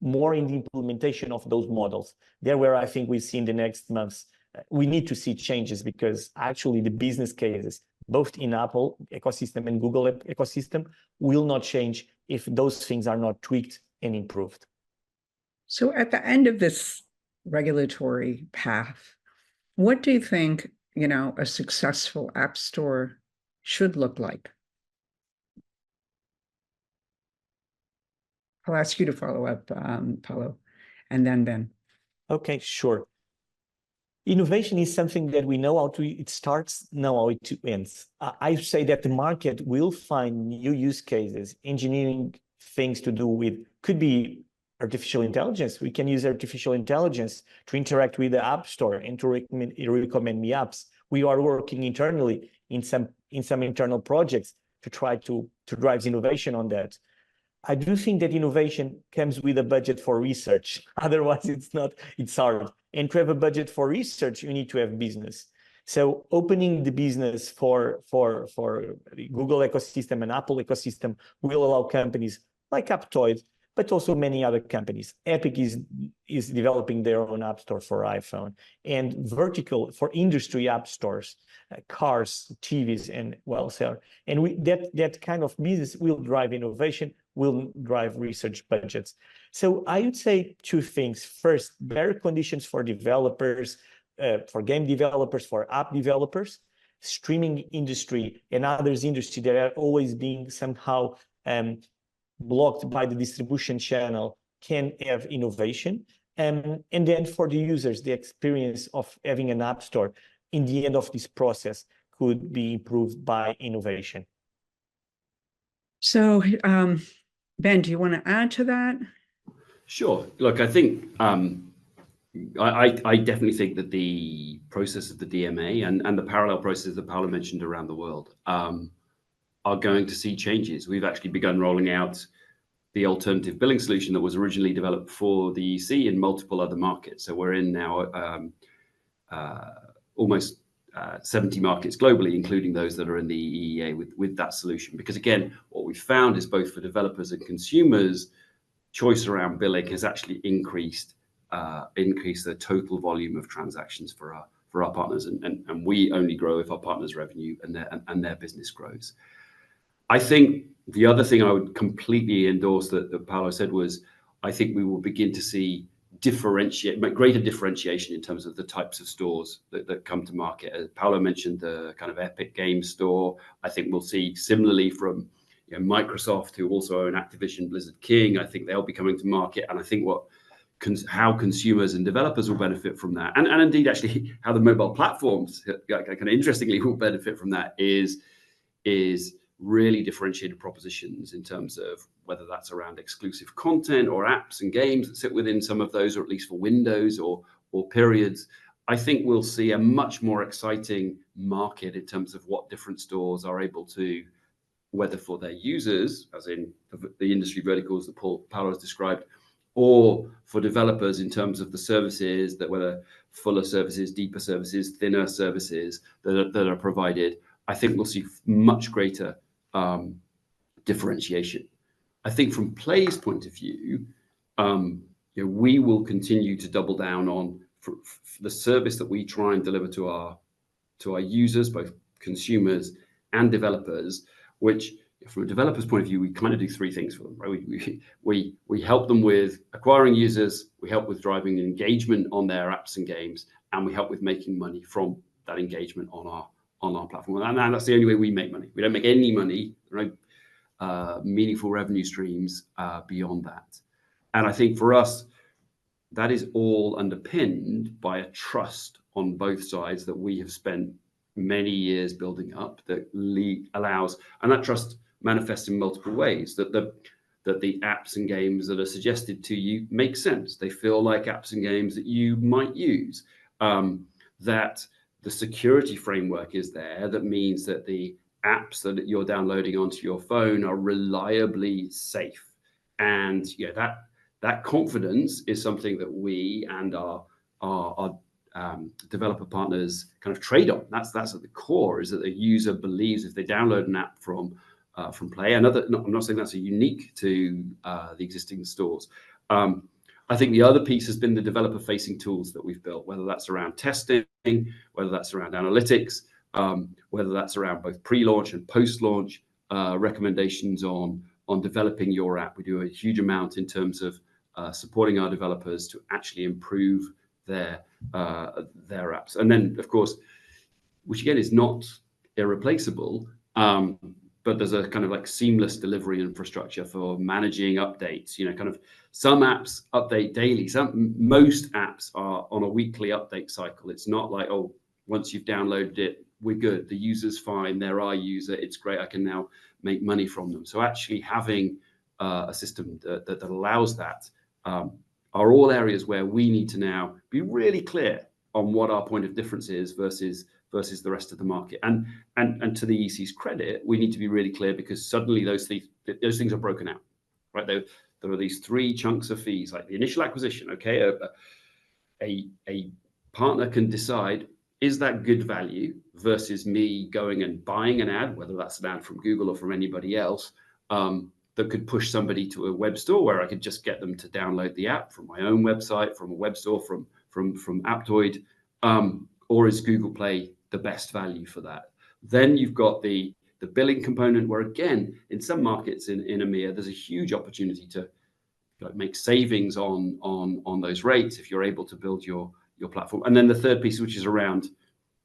more in the implementation of those models. There where I think we see in the next months, we need to see changes, because actually the business cases, both in Apple ecosystem and Google ecosystem, will not change if those things are not tweaked and improved. So at the end of this regulatory path, what do you think a successful app store should look like? I'll ask you to follow up, Paulo, and then Ben. Okay, sure. Innovation is something that we know how to, it starts, know how it ends. I say that the market will find new use cases, engineering things to do with, could be artificial intelligence. We can use artificial intelligence to interact with the App Store and to recommend me apps. We are working internally in some internal projects to try to drive innovation on that. I do think that innovation comes with a budget for research. Otherwise, it's hard. And to have a budget for research, you need to have business. So opening the business for the Google ecosystem and Apple ecosystem will allow companies like Aptoide, but also many other companies. Epic is developing their own app store for iPhone, and vertical for industry app stores, cars, TVs, and so. And that kind of business will drive innovation, will drive research budgets. So I would say two things. First, better conditions for developers, for game developers, for app developers, streaming industry and others industry that are always being somehow blocked by the distribution channel can have innovation. And then for the users, the experience of having an app store in the end of this process could be improved by innovation. So, Ben, do you want to add to that? Sure. Look, I think I definitely think that the process of the DMA and the parallel processes that Paulo mentioned around the world are going to see changes. We've actually begun rolling out the alternative billing solution that was originally developed for the EC in multiple other markets. So we're in now almost 70 markets globally, including those that are in the EEA with that solution. Because again, what we found is both for developers and consumers, choice around billing has actually increased the total volume of transactions for our partners, and we only grow if our partners' revenue and their business grows. I think the other thing I would completely endorse that Paulo said was, I think we will begin to see greater differentiation in terms of the types of stores that come to market. As Paulo mentioned, the kind of Epic Games Store, I think we'll see similarly from Microsoft, who also own Activision Blizzard King. I think they'll be coming to market, and I think how consumers and developers will benefit from that, and indeed actually how the mobile platforms kind of interestingly will benefit from that is really differentiated propositions in terms of whether that's around exclusive content or apps and games that sit within some of those, or at least for windows or periods. I think we'll see a much more exciting market in terms of what different stores are able to, whether for their users, as in the industry verticals that Paulo has described, or for developers in terms of the services, that whether fuller services, deeper services, thinner services that are provided. I think we'll see much greater differentiation. I think from Play's point of view, we will continue to double down on the service that we try and deliver to our users, both consumers and developers, which from a developer's point of view, we kind of do three things for them, right? We help them with acquiring users, we help with driving engagement on their apps and games, and we help with making money from that engagement on our platform. And that's the only way we make money. We don't make any money, right? Meaningful revenue streams beyond that. And I think for us, that is all underpinned by a trust on both sides that we have spent many years building up, that allows, and that trust manifests in multiple ways, that the apps and games that are suggested to you make sense. They feel like apps and games that you might use. That the security framework is there, that means that the apps that you're downloading onto your phone are reliably safe. And that confidence is something that we and our developer partners kind of trade on. That's at the core, is that the user believes if they download an app from Play, I'm not saying that's unique to the existing stores. I think the other piece has been the developer-facing tools that we've built, whether that's around testing, whether that's around analytics, whether that's around both pre-launch and post-launch recommendations on developing your app. We do a huge amount in terms of supporting our developers to actually improve their apps. And then, of course, which again is not irreplaceable, but there's a kind of like seamless delivery infrastructure for managing updates. Kind of some apps update daily. Most apps are on a weekly update cycle. It's not like, oh, once you've downloaded it, we're good. The user's fine. They're our user. It's great. I can now make money from them. So actually having a system that allows that are all areas where we need to now be really clear on what our point of difference is versus the rest of the market. And to the EC's credit, we need to be really clear, because suddenly those things are broken out, right? There are these three chunks of fees, like the initial acquisition. Okay, a partner can decide, is that good value versus me going and buying an ad, whether that's an ad from Google or from anybody else, that could push somebody to a web store where I could just get them to download the app from my own website, from a web store, from Aptoide, or is Google Play the best value for that? Then you've got the billing component, where again, in some markets in EMEA, there's a huge opportunity to make savings on those rates if you're able to build your platform. And then the third piece, which is around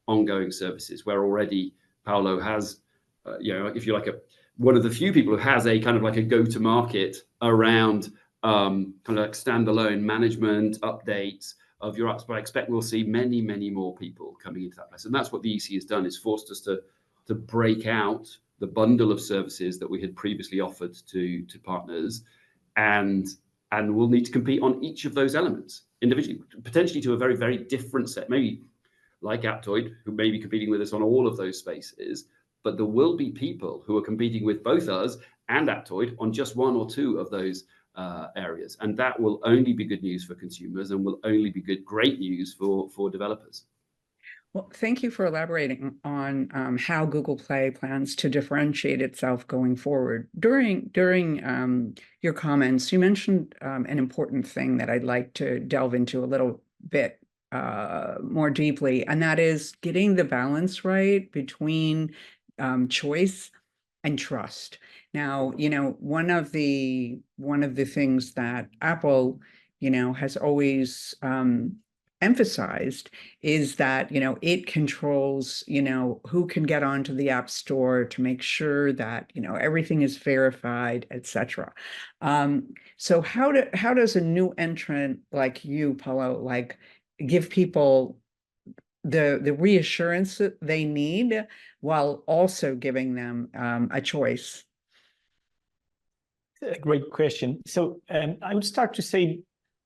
ongoing services, where already Paulo has, if you're like one of the few people who has a kind of like a go-to-market around kind of like standalone management updates of your apps. But I expect we'll see many, many more people coming into that place. And that's what the EC has done, is forced us to break out the bundle of services that we had previously offered to partners, and we'll need to compete on each of those elements individually, potentially to a very, very different set, maybe like Aptoide, who may be competing with us on all of those spaces, but there will be people who are competing with both us and Aptoide on just one or two of those areas. And that will only be good news for consumers, and will only be great news for developers. Well, thank you for elaborating on how Google Play plans to differentiate itself going forward. During your comments, you mentioned an important thing that I'd like to delve into a little bit more deeply, and that is getting the balance right between choice and trust. Now, one of the things that Apple, has always emphasized is that, it controls, who can get onto the App Store to make sure that, everything is verified, etc. So how does a new entrant like you, Paulo, give people the reassurance that they need while also giving them a choice? A great question. So I would start to say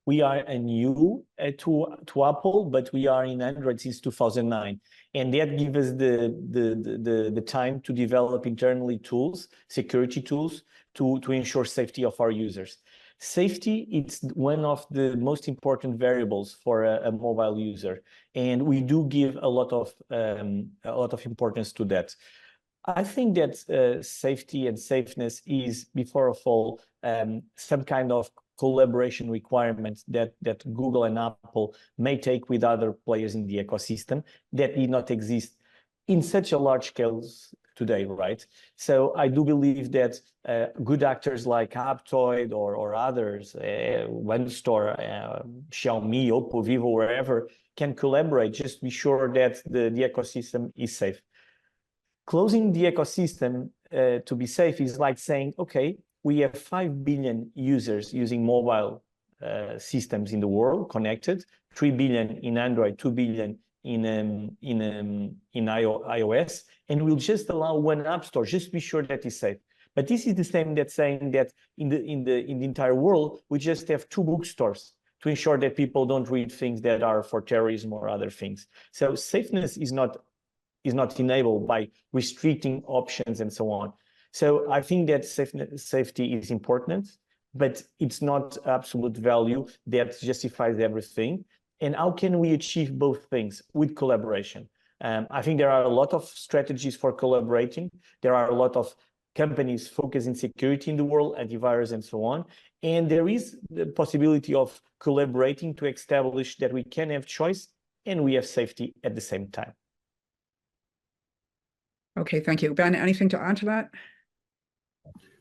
we are new to Apple, but we are in Android since 2009, and that gives us the time to develop internally tools, security tools, to ensure safety of our users. Safety, it's one of the most important variables for a mobile user, and we do give a lot of importance to that. I think that safety and safeness is, before of all, some kind of collaboration requirements that Google and Apple may take with other players in the ecosystem that did not exist in such a large scale today, right? So I do believe that good actors like Aptoide or others, One Store, Xiaomi, Oppo, Vivo, wherever, can collaborate, just be sure that the ecosystem is safe. Closing the ecosystem to be safe is like saying, okay, we have 5 billion users using mobile systems in the world, connected, 3 billion in Android, 2 billion in iOS, and we'll just allow one app store, just be sure that it's safe. But this is the same that's saying that in the entire world, we just have 2 bookstores to ensure that people don't read things that are for terrorism or other things. So safeness is not enabled by restricting options and so on. So I think that safety is important, but it's not absolute value that justifies everything. And how can we achieve both things? With collaboration. I think there are a lot of strategies for collaborating. There are a lot of companies focusing security in the world, antivirus and so on. And there is the possibility of collaborating to establish that we can have choice and we have safety at the same time. Okay, thank you. Ben, anything to add to that?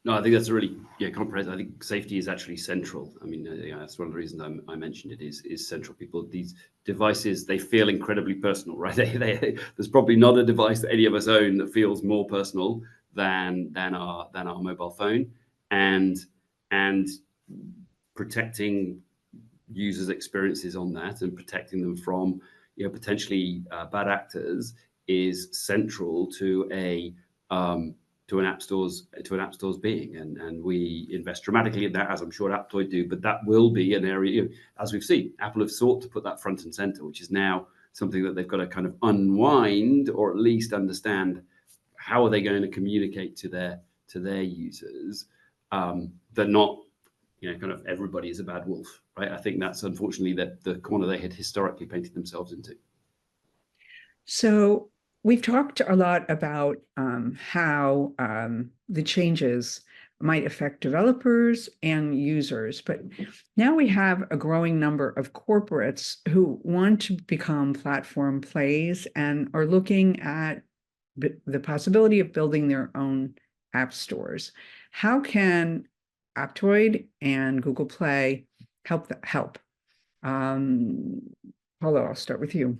No, I think that's a really comprehensive. I think safety is actually central. I mean, that's one of the reasons I mentioned it is central. People, these devices, they feel incredibly personal, right? There's probably not a device that any of us own that feels more personal than our mobile phone, and protecting users' experiences on that and protecting them from potentially bad actors is central to an app store's being, and we invest dramatically in that, as I'm sure Aptoide do. But that will be an area, as we've seen, Apple have sought to put that front and center, which is now something that they've got to kind of unwind, or at least understand how are they going to communicate to their users that not kind of everybody is a bad wolf, right? I think that's unfortunately the corner they had historically painted themselves into. So we've talked a lot about how the changes might affect developers and users, but now we have a growing number of corporates who want to become platform plays and are looking at the possibility of building their own app stores. How can Aptoide and Google Play help? Paulo, I'll start with you.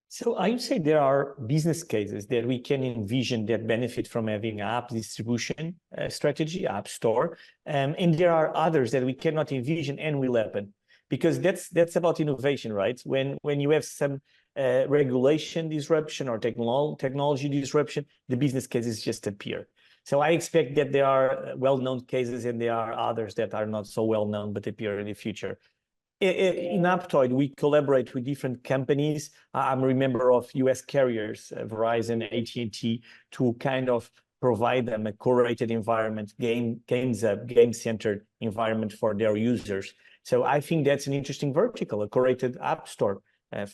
So I would say there are business cases that we can envision that benefit from having app distribution strategy, app store, and there are others that we cannot envision and will happen, because that's about innovation, right? When you have some regulation disruption or technology disruption, the business cases just appear. So I expect that there are well-known cases and there are others that are not so well-known but appear in the future. In Aptoide, we collaborate with different companies. I'm a member of US carriers, Verizon, AT&T, to kind of provide them a curated environment, game-centered environment for their users. So I think that's an interesting vertical, a curated app store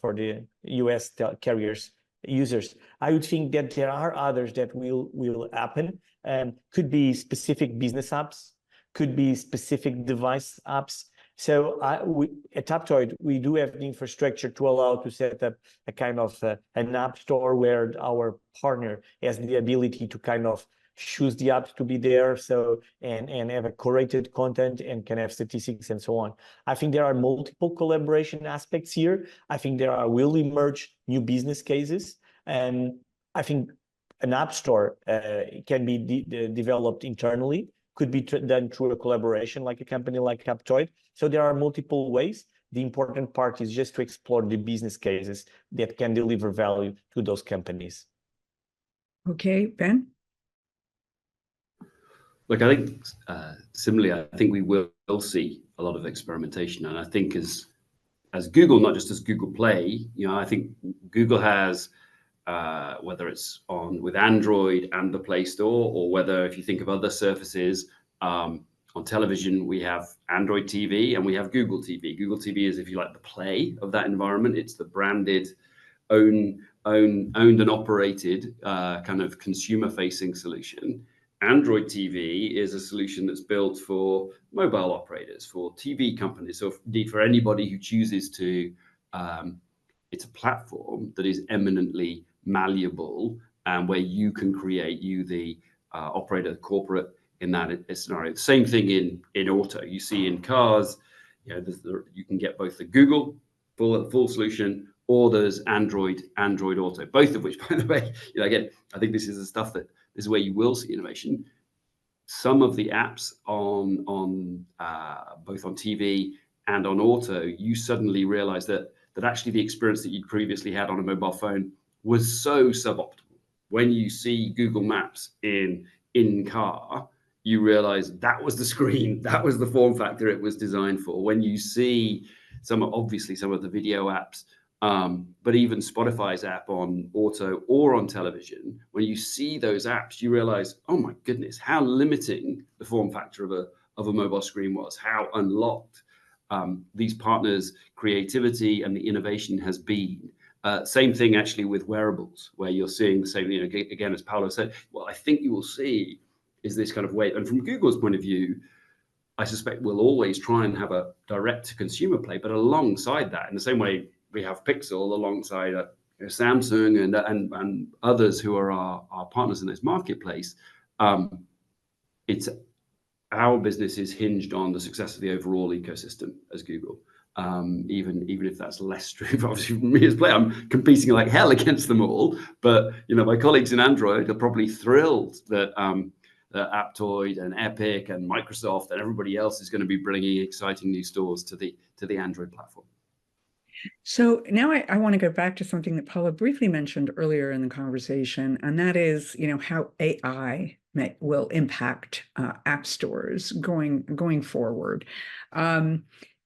for the US carriers users. I would think that there are others that will happen. Could be specific business apps, could be specific device apps. So at Aptoide, we do have the infrastructure to allow to set up a kind of an app store where our partner has the ability to kind of choose the apps to be there, so and have a curated content and can have statistics and so on. I think there are multiple collaboration aspects here. I think will emerge new business cases, and I think an app store can be developed internally, could be done through a collaboration like a company like Aptoide. So there are multiple ways. The important part is just to explore the business cases that can deliver value to those companies. Okay, Ben? Look, I think similarly, I think we will see a lot of experimentation. And I think as Google, not just as Google Play, I think Google has, whether it's with Android and the Play Store, or whether if you think of other surfaces, on television, we have Android TV and we have Google TV. Google TV is, if you like, the play of that environment. It's the branded, owned and operated kind of consumer-facing solution. Android TV is a solution that's built for mobile operators, for TV companies. So indeed, for anybody who chooses to, it's a platform that is eminently malleable and where you can create, the operator, corporate, in that scenario. The same thing in auto. You see in cars, you can get both the Google full solution, or there's Android Auto, both of which, by the way, again, I think this is the stuff this is where you will see innovation. Some of the apps on both on TV and on auto, you suddenly realize that actually the experience that you'd previously had on a mobile phone was so suboptimal. When you see Google Maps in car, you realize that was the screen, that was the form factor it was designed for. When you see some of the video apps, but even Spotify's app on auto or on television, when you see those apps, you realize, oh my goodness, how limiting the form factor of a mobile screen was, how unlocked these partners' creativity and the innovation has been. Same thing actually with wearables, where you're seeing the same, again, as Paulo said, what I think you will see is this kind of way. And from Google's point of view, I suspect we'll always try and have a direct to consumer play, but alongside that, in the same way we have Pixel alongside Samsung and others who are our partners in this marketplace, it's our business is hinged on the success of the overall ecosystem as Google. even if that's less true. Obviously, for me as a player, I'm competing like hell against them all. But my colleagues in Android are probably thrilled that Aptoide and Epic and Microsoft and everybody else is going to be bringing exciting new stores to the Android platform. So now I want to go back to something that Paulo briefly mentioned earlier in the conversation, and that is, how AI will impact app stores going forward.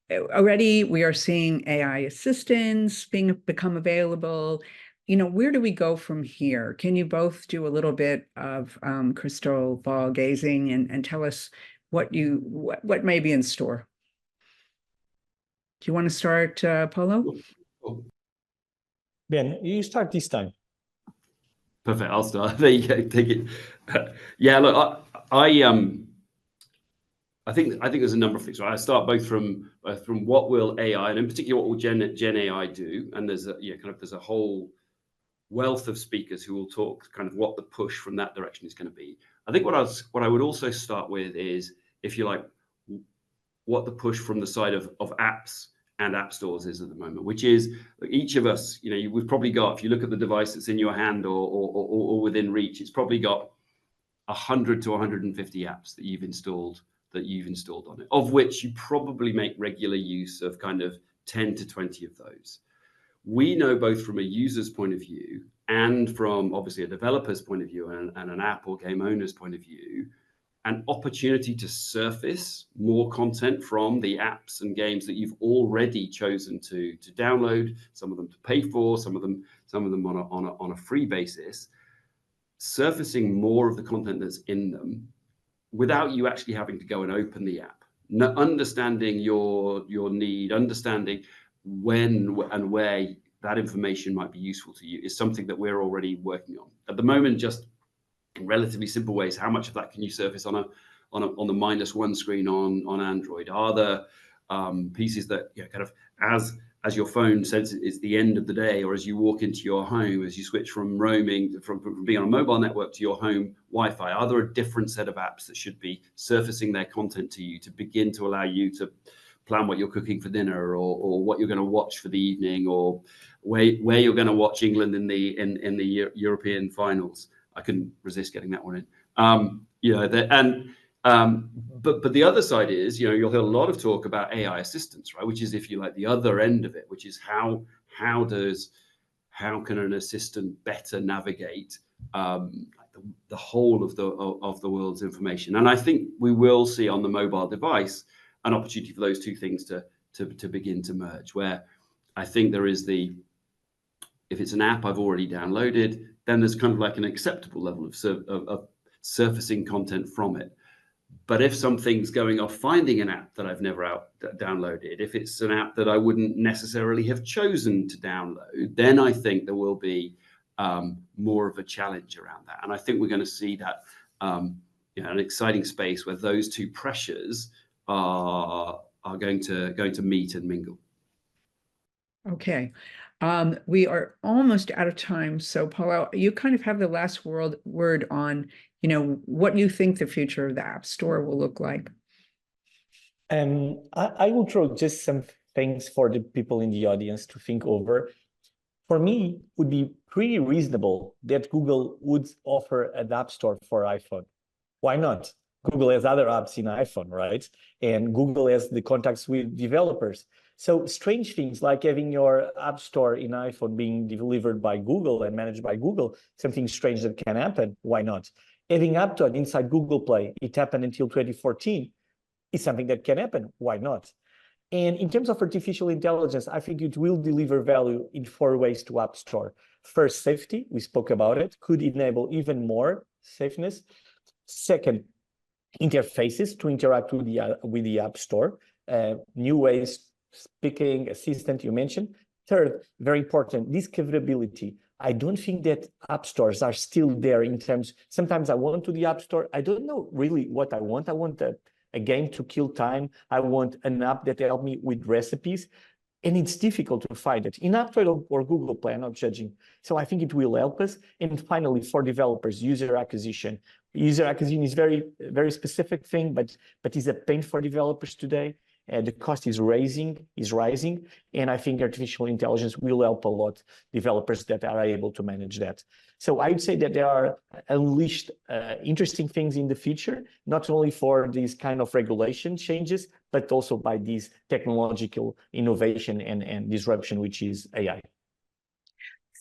Already we are seeing AI assistants become available. Where do we go from here? Can you both do a little bit of crystal ball gazing and tell us what may be in store? Do you want to start, Paulo? Ben, you start this time. Perfect. I'll start. There you go. Take it. Yeah. Look, I think there's a number of things. Right? I start both from what will AI, and in particular what will Gen AI do, and there's a whole wealth of speakers who will talk kind of what the push from that direction is going to be. I think what I would also start with is, if you like, what the push from the side of apps and app stores is at the moment, which is each of us, we've probably got, if you look at the device that's in your hand or within reach, it's probably got 100 to 150 apps that you've installed on it, of which you probably make regular use of kind of 10 to 20 of those. We know both from a user's point of view and from obviously a developer's point of view and an app or game owner's point of view, an opportunity to surface more content from the apps and games that you've already chosen to download, some of them to pay for, some of them on a free basis, surfacing more of the content that's in them without you actually having to go and open the app. Understanding your need, understanding when and where that information might be useful to you is something that we're already working on. At the moment, just in relatively simple ways, how much of that can you surface on the -1 screen on Android? Are there pieces that kind of as your phone says it's the end of the day, or as you walk into your home, as you switch from roaming from being on a mobile network to your home Wi-Fi, are there a different set of apps that should be surfacing their content to you to begin to allow you to plan what you're cooking for dinner, or what you're going to watch for the evening, or where you're going to watch England in the European finals? I couldn't resist getting that one in. But the other side is, you'll hear a lot of talk about AI assistance, right? Which is, if you like, the other end of it, which is how can an assistant better navigate the whole of the world's information? And I think we will see on the mobile device an opportunity for those two things to begin to merge, where I think there is if it's an app I've already downloaded, then there's kind of like an acceptable level of surfacing content from it. But if something's going off finding an app that I've never downloaded, if it's an app that I wouldn't necessarily have chosen to download, then I think there will be more of a challenge around that. And I think we're going to see that an exciting space where those two pressures are going to meet and mingle. Okay. We are almost out of time. So Paulo, you kind of have the last word on, what you think the future of the App Store will look like. I will throw just some things for the people in the audience to think over. For me, it would be pretty reasonable that Google would offer an App Store for iPhone. Why not? Google has other apps in iPhone, right? And Google has the contacts with developers. So strange things like having your App Store in iPhone being delivered by Google and managed by Google, something strange that can happen. Why not? Having Aptoide inside Google Play, it happened until 2014, is something that can happen. Why not? And in terms of artificial intelligence, I think it will deliver value in 4 ways to App Store. First, safety. We spoke about it. Could enable even more safeness. Second, interfaces to interact with the App Store. New ways, speaking, assistant, you mentioned. Third, very important, discoverability. I don't think that app stores are still there in terms, sometimes I want to the App Store, I don't know really what I want. I want a game to kill time. I want an app that help me with recipes. And it's difficult to find it in Aptoide or Google Play. I'm not judging. So I think it will help us. And finally, for developers, user acquisition. User acquisition is very, very specific thing, but is a pain for developers today. the cost is rising, and I think artificial intelligence will help a lot developers that are able to manage that. So I would say that there are at least interesting things in the future, not only for these kind of regulation changes, but also by these technological innovation and disruption, which is AI.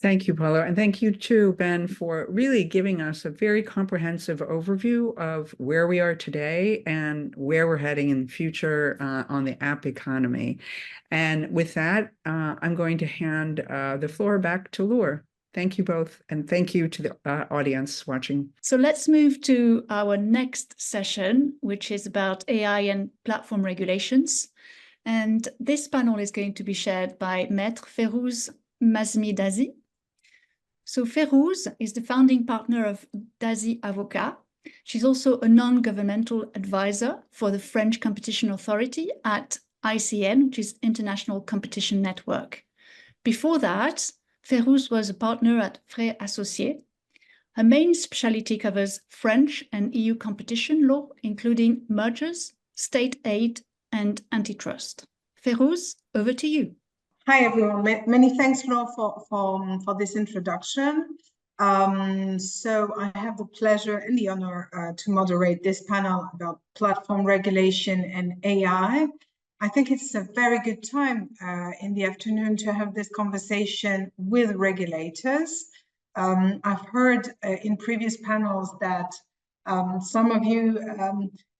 Thank you, Paulo. And thank you too, Ben, for really giving us a very comprehensive overview of where we are today and where we're heading in the future on the app economy. And with that, I'm going to hand the floor back to Laure. Thank you both, and thank you to the audience watching. So let's move to our next session, which is about AI and platform regulations. And this panel is going to be shared by Maître Fayrouze Masmi-Dazi. So Fayrouze is the founding partner of Dazi Avocats. She's also a non-governmental advisor for the French Competition Authority at ICN, which is International Competition Network. Before that, Fayrouze was a partner at Frères Associés. Her main specialty covers French and EU competition law, including mergers, state aid, and antitrust. Fayrouze, over to you. Hi, everyone. Many thanks, Laure, for this introduction. So I have the pleasure and the honor to moderate this panel about platform regulation and AI. I think it's a very good time in the afternoon to have this conversation with regulators. I've heard in previous panels that some of you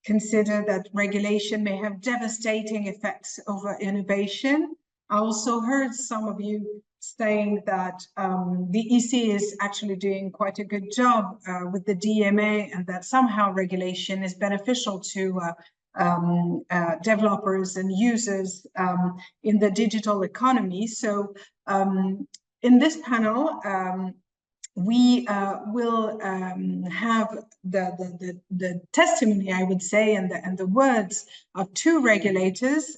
consider that regulation may have devastating effects over innovation. I also heard some of you saying that the EC is actually doing quite a good job with the DMA, and that somehow regulation is beneficial to developers and users in the digital economy. So in this panel, we will have the testimony, I would say, and the words of two regulators.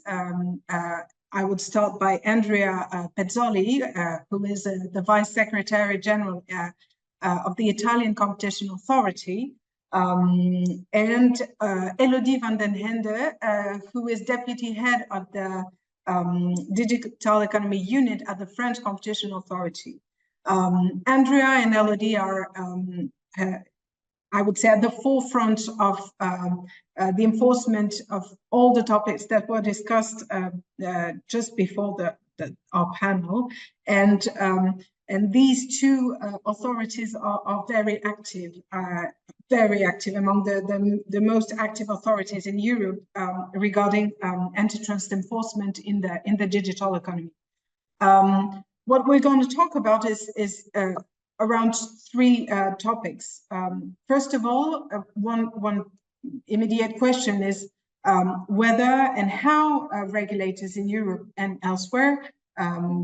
I would start by Andrea Pezzoli, who is the Vice Secretary General of the Italian Competition Authority, and Elodie Vandenhende, who is Deputy Head of the Digital Economy Unit at the French Competition Authority. Andrea and Elodie are, I would say, at the forefront of the enforcement of all the topics that were discussed just before our panel. And these two authorities are very active among the most active authorities in Europe regarding antitrust enforcement in the digital economy. What we're going to talk about is around three topics. First of all, one immediate question is whether and how regulators in Europe and elsewhere,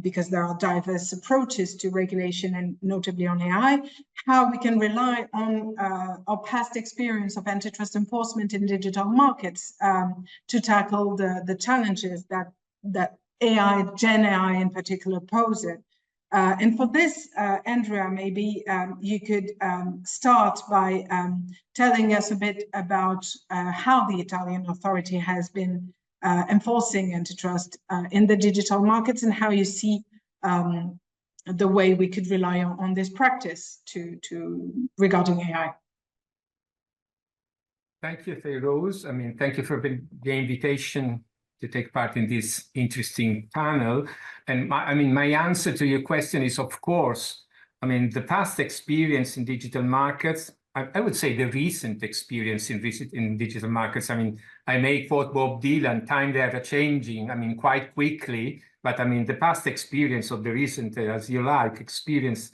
because there are diverse approaches to regulation and notably on AI, how we can rely on our past experience of antitrust enforcement in digital markets to tackle the challenges that AI, Gen AI in particular, poses. And for this, Andrea, maybe you could start by telling us a bit about how the Italian authority has been enforcing antitrust in the digital markets, and how you see the way we could rely on this practice regarding AI. Thank you, Fayrouze. I mean, thank you for the invitation to take part in this interesting panel. And my answer to your question is, of course, the past experience in digital markets, I would say the recent experience in digital markets. I may quote Bob Dylan, time they are changing, quite quickly, but the past experience of the recent, as you like, experience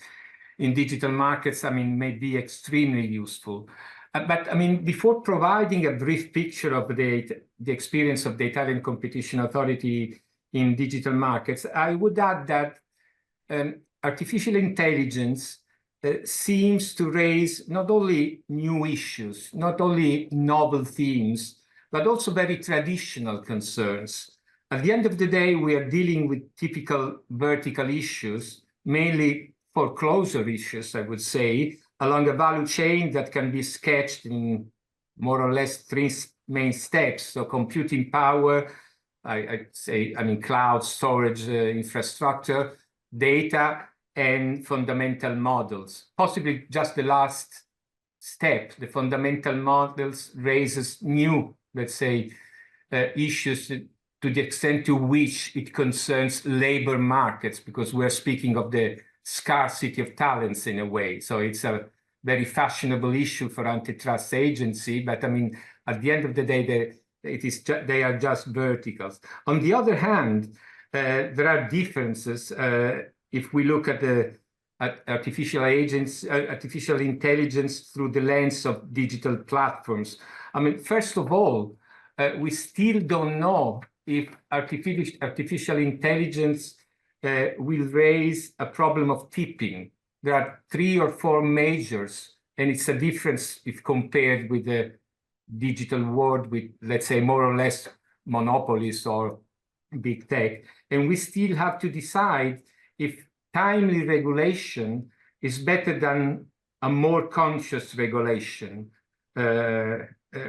in digital markets, may be extremely useful. But before providing a brief picture of the experience of the Italian Competition Authority in digital markets, I would add that artificial intelligence seems to raise not only new issues, not only novel themes, but also very traditional concerns. At the end of the day, we are dealing with typical vertical issues, mainly foreclosure issues, I would say, along a value chain that can be sketched in more or less three main steps. So computing power, I'd say, I mean, cloud storage infrastructure, data, and fundamental models. Possibly just the last step, the fundamental models raises new, let's say, issues to the extent to which it concerns labor markets, because we're speaking of the scarcity of talents in a way. So it's a very fashionable issue for antitrust agency, but I mean, at the end of the day, they are just verticals. On the other hand, there are differences. If we look at artificial intelligence through the lens of digital platforms, I mean, first of all, we still don't know if artificial intelligence will raise a problem of tipping. There are 3 or 4 measures, and it's a difference if compared with the digital world with, let's say, more or less monopolies or big tech. And we still have to decide if timely regulation is better than a more conscious regulation,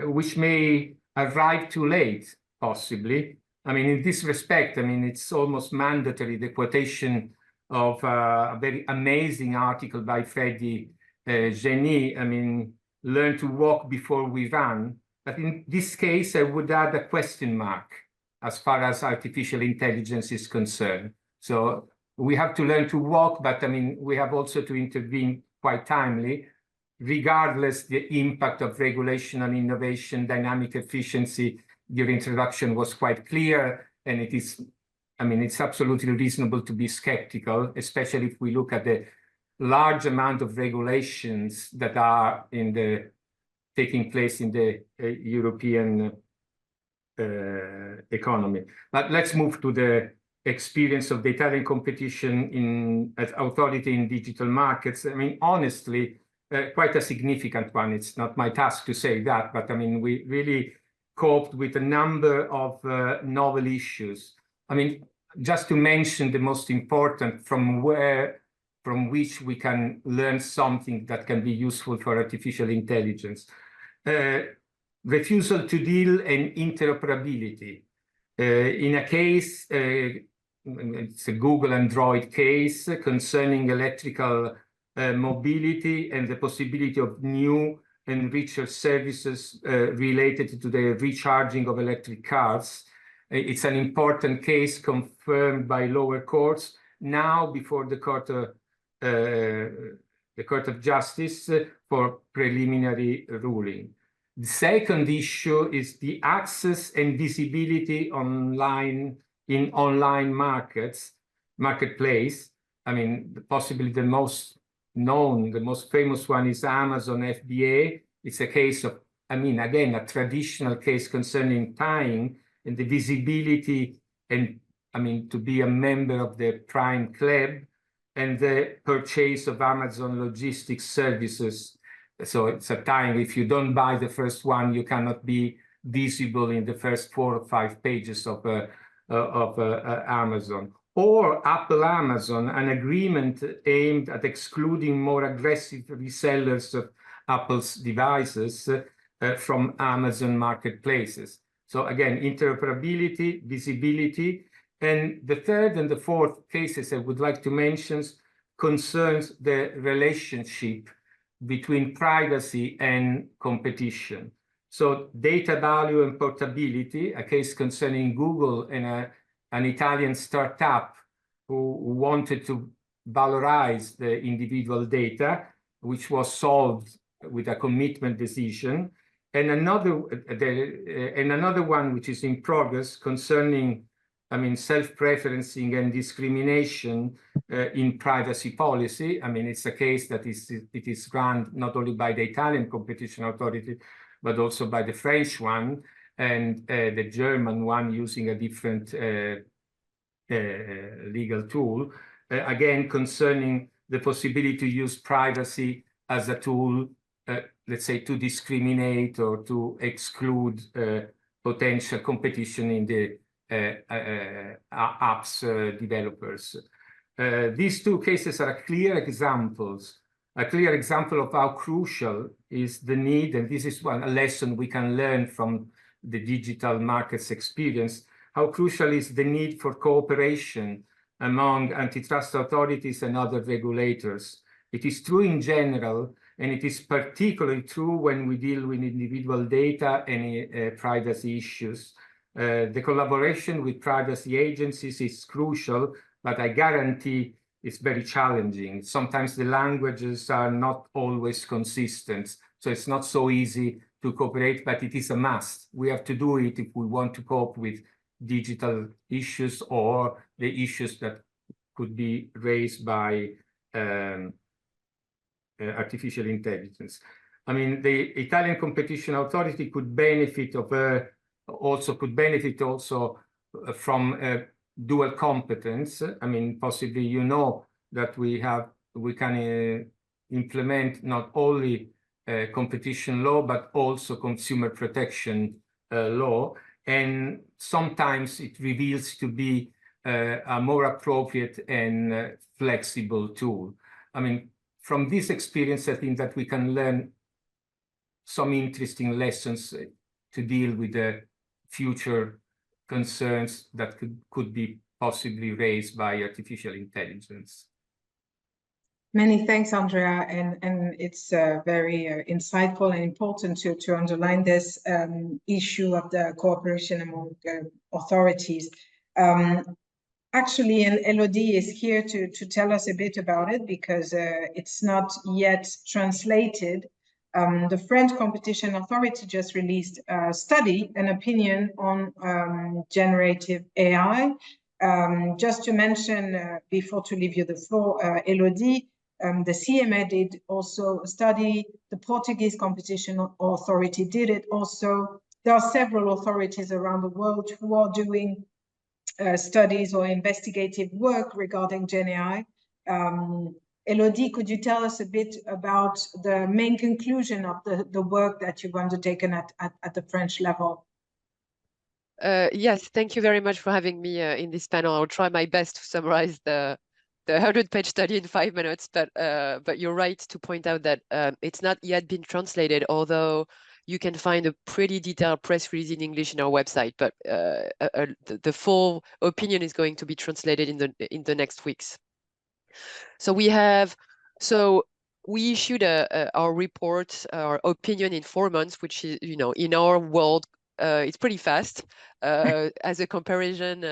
which may arrive too late, possibly. I mean, in this respect, I mean, it's almost mandatory, the quotation of a very amazing article by Freddy Genie, I mean, learn to walk before we run. But in this case, I would add a question mark as far as artificial intelligence is concerned. So we have to learn to walk, but I mean, we have also to intervene quite timely, regardless the impact of regulation on innovation, dynamic efficiency. Your introduction was quite clear, and it is, I mean, it's absolutely reasonable to be skeptical, especially if we look at the large amount of regulations that are taking place in the European economy. But let's move to the experience of the Italian competition at Autorité in digital markets. I mean, honestly, quite a significant one. It's not my task to say that, but I mean, we really coped with a number of novel issues. I mean, just to mention the most important, from which we can learn something that can be useful for artificial intelligence. Refusal to deal and interoperability. In a case, it's a Google Android case concerning electrical mobility and the possibility of new and richer services related to the recharging of electric cars. It's an important case confirmed by lower courts, now before the Court of Justice for preliminary ruling. The second issue is the access and visibility in online marketplace. I mean, possibly the most known, the most famous one is Amazon FBA. It's a case of, I mean, again, a traditional case concerning tying and the visibility and, I mean, to be a member of the Prime Club and the purchase of Amazon logistics services. So it's a tying. If you don't buy the first one, you cannot be visible in the first 4 or 5 pages of Amazon. Or Apple Amazon, an agreement aimed at excluding more aggressive resellers of Apple's devices from Amazon marketplaces. So again, interoperability, visibility. And the third and the fourth cases I would like to mention concerns the relationship between privacy and competition. So data value and portability, a case concerning Google and an Italian startup who wanted to valorize the individual data, which was solved with a commitment decision. And another one which is in progress concerning, I mean, self-preferencing and discrimination in privacy policy. I mean, it's a case that it is run not only by the Italian competition authority, but also by the French one and the German one using a different legal tool. Again, concerning the possibility to use privacy as a tool, let's say, to discriminate or to exclude potential competition in the apps developers. These two cases are clear examples, a clear example of how crucial is the need, and this is a lesson we can learn from the digital markets experience, how crucial is the need for cooperation among antitrust authorities and other regulators. It is true in general, and it is particularly true when we deal with individual data and privacy issues. The collaboration with privacy agencies is crucial, but I guarantee it's very challenging. Sometimes the languages are not always consistent, so it's not so easy to cooperate, but it is a must. We have to do it if we want to cope with digital issues or the issues that could be raised by artificial intelligence. I mean, the Italian Competition Authority could benefit also from dual competence. I mean, possibly you know that we can implement not only competition law but also consumer protection law, and sometimes it reveals to be a more appropriate and flexible tool. I mean, from this experience, I think that we can learn some interesting lessons to deal with the future concerns that could be possibly raised by artificial intelligence. Many thanks, Andrea, and it's very insightful and important to underline this issue of the cooperation among authorities. Actually, and Elodie is here to tell us a bit about it because it's not yet translated. The French Competition Authority just released a study, an opinion on generative AI. Just to mention, before to leave you the floor, Elodie, the CMA did also study, the Portuguese Competition Authority did it also. There are several authorities around the world who are doing studies or investigative work regarding Gen AI. Elodie, could you tell us a bit about the main conclusion of the work that you've undertaken at the French level? Yes, thank you very much for having me in this panel. I'll try my best to summarize the 100-page study in 5 minutes, but you're right to point out that it's not yet been translated, although you can find a pretty detailed press release in English in our website, but the full opinion is going to be translated in the next weeks. So we issued our report, our opinion in 4 months, which is, you know, in our world, it's pretty fast. As a comparison,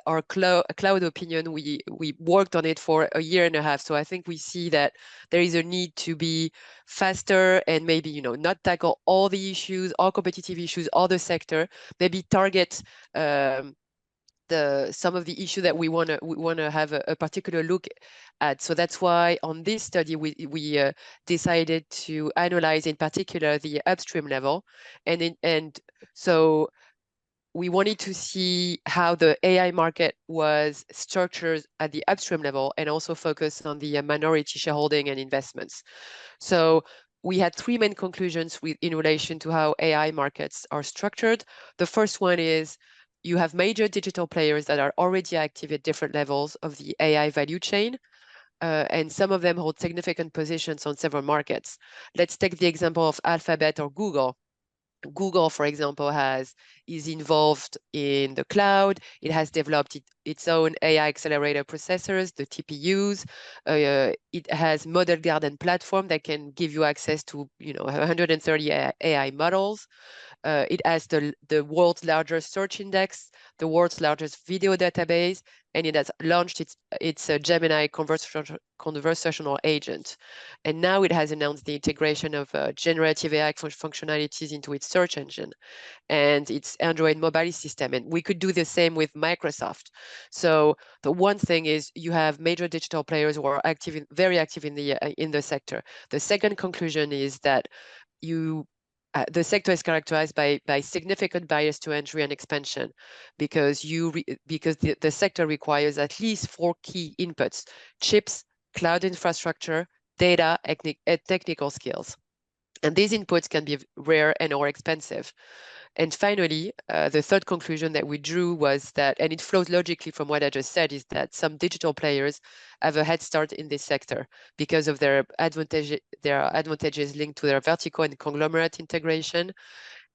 our cloud opinion, we worked on it for 1.5 years. So I think we see that there is a need to be faster and maybe, you know, not tackle all the issues, all competitive issues, all the sector, maybe target some of the issues that we want to have a particular look at. So that's why on this study we decided to analyze in particular the upstream level, and so we wanted to see how the AI market was structured at the upstream level and also focus on the minority shareholding and investments. So we had 3 main conclusions in relation to how AI markets are structured. The first one is you have major digital players that are already active at different levels of the AI value chain, and some of them hold significant positions on several markets. Let's take the example of Alphabet or Google. Google, for example, is involved in the cloud. It has developed its own AI accelerator processors, the TPUs. It has Model Garden platform that can give you access to 130 AI models. It has the world's largest search index, the world's largest video database, and it has launched its Gemini conversational agent. And now it has announced the integration of generative AI functionalities into its search engine and its Android mobile system. And we could do the same with Microsoft. So the one thing is you have major digital players who are very active in the sector. The second conclusion is that the sector is characterized by significant barriers to entry and expansion because the sector requires at least 4 key inputs: chips, cloud infrastructure, data, and technical skills. And these inputs can be rare and or expensive. And finally, the third conclusion that we drew was that, and it flows logically from what I just said, is that some digital players have a head start in this sector because of their advantages linked to their vertical and conglomerate integration,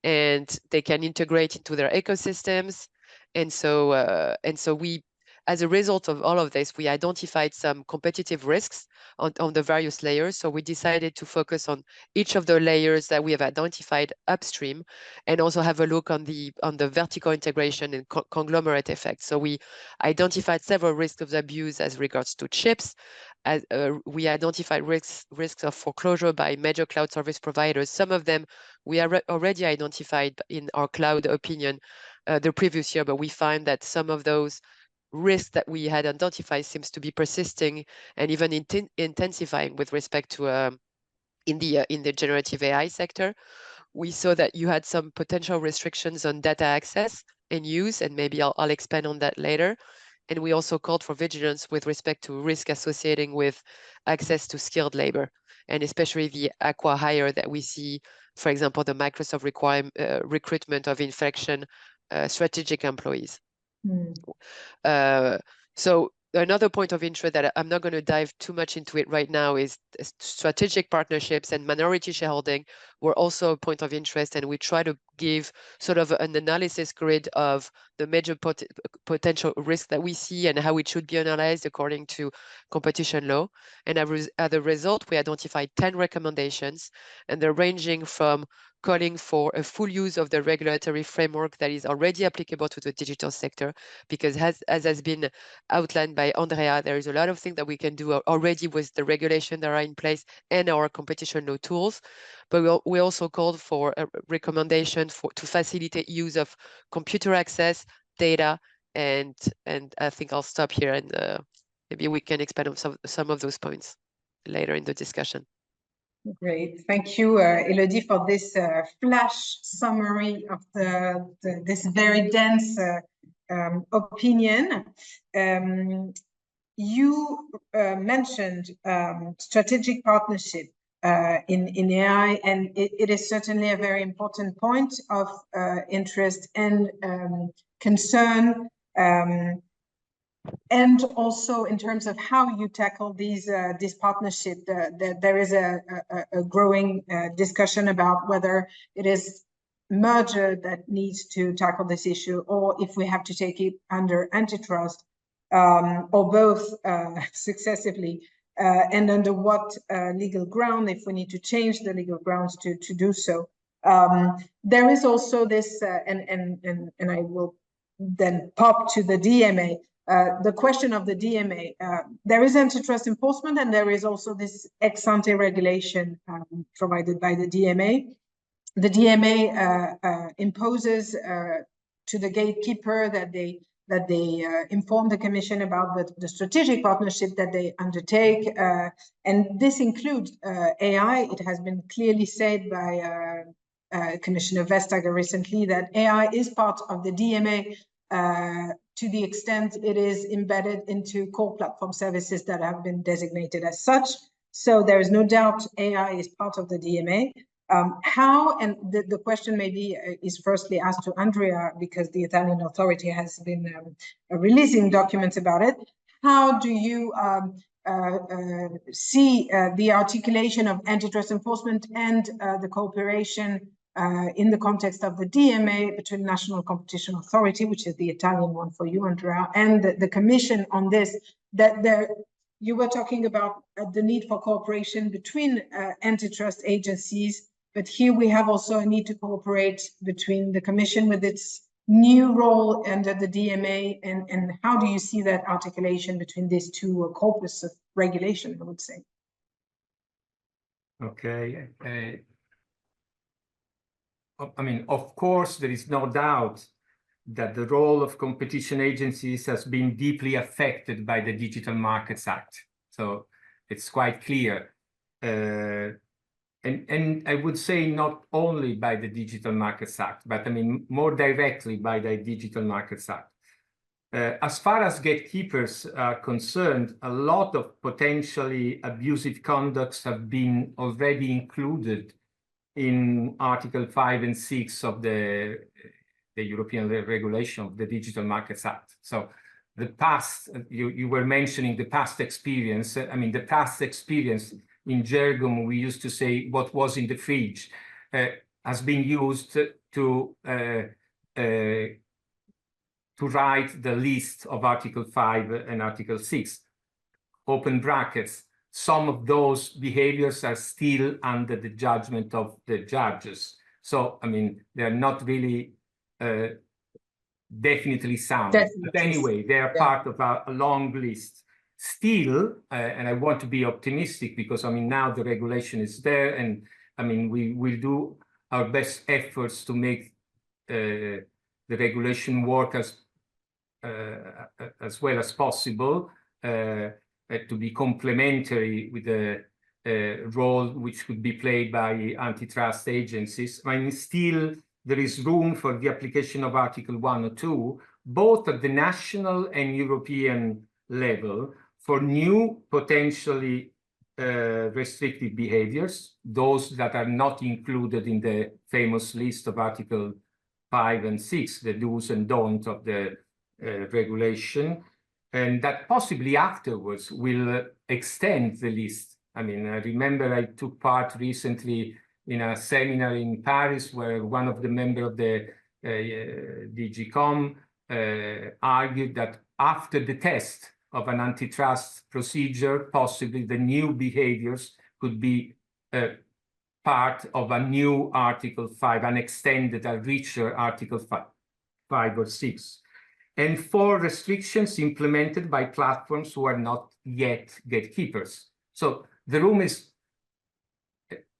and they can integrate into their ecosystems, And so we, as a result of all of this, we identified some competitive risks on the various layers. So we decided to focus on each of the layers that we have identified upstream, and also have a look on the vertical integration and conglomerate effect. So we identified several risks of abuse as regards to chips. As we identified risks of foreclosure by major cloud service providers. Some of them we already identified in our cloud opinion the previous year, but we find that some of those risks that we had identified seems to be persisting and even intensifying with respect to in the generative AI sector. We saw that you had some potential restrictions on data access and use, and maybe I'll expand on that later. And we also called for vigilance with respect to risk associating with access to skilled labor, and especially the acqui-hire that we see, for example, the Microsoft recruitment of inflection strategic employees. So another point of interest that I'm not going to dive too much into it right now is strategic partnerships and minority shareholding were also a point of interest, and we try to give sort of an analysis grid of the major potential risks that we see and how it should be analyzed according to competition law. And as a result, we identified 10 recommendations, and they're ranging from calling for a full use of the regulatory framework that is already applicable to the digital sector, because as has been outlined by Andrea, there is a lot of things that we can do already with the regulation that are in place and our competition law tools. But we also called for a recommendation to facilitate use of computer access, data, and I think I'll stop here, and maybe we can expand on some of those points later in the discussion. Great, thank you, Elodie, for this flash summary of this very dense opinion. You mentioned strategic partnership in AI, and it is certainly a very important point of interest and concern. And also in terms of how you tackle this partnership, there is a growing discussion about whether it is merger that needs to tackle this issue, or if we have to take it under antitrust, or both successively, and under what legal ground, if we need to change the legal grounds to do so. There is also this, and I will then pop to the DMA. The question of the DMA, there is antitrust enforcement, and there is also this ex-ante regulation provided by the DMA. The DMA imposes to the gatekeeper that they inform the Commission about the strategic partnership that they undertake, and this includes AI. It has been clearly said by Commissioner Vestager recently that AI is part of the DMA. To the extent it is embedded into core platform services that have been designated as such. So there is no doubt AI is part of the DMA. How, and the question maybe is firstly asked to Andrea, because the Italian authority has been releasing documents about it. How do you see the articulation of antitrust enforcement and the cooperation in the context of the DMA between National Competition Authority, which is the Italian one for you, Andrea, and the Commission on this? You were talking about the need for cooperation between antitrust agencies, but here we have also a need to cooperate between the Commission with its new role under the DMA, and how do you see that articulation between these two corpus of regulation, I would say? Okay. I mean, of course, there is no doubt that the role of competition agencies has been deeply affected by the Digital Markets Act. So it's quite clear. And I would say not only by the Digital Markets Act, but I mean, more directly by the Digital Markets Act. As far as gatekeepers are concerned, a lot of potentially abusive conducts have been already included in Article 5 and 6 of the European regulation of the Digital Markets Act. So the past, you were mentioning the past experience. I mean, the past experience in jargon, we used to say what was in the fridge, has been used to to write the list of Article 5 and Article 6. Open brackets. Some of those behaviors are still under the judgment of the judges. So, I mean, they're not really definitely sound. But anyway, they are part of a long list. Still, and I want to be optimistic because, I mean, now the regulation is there, and I mean, we will do our best efforts to make the regulation work as well as possible, to be complementary with the role which could be played by antitrust agencies. I mean, still, there is room for the application of Article 1 or 2, both at the national and European level, for new potentially restrictive behaviors, those that are not included in the famous list of Article 5 and 6, the do's and don'ts of the regulation, and that possibly afterwards will extend the list. I mean, I remember I took part recently in a seminar in Paris where one of the members of the DG.com argued that after the test of an antitrust procedure, possibly the new behaviors could be part of a new Article 5, an extended, a richer Article 5 or 6. And 4 restrictions implemented by platforms who are not yet gatekeepers. So the room is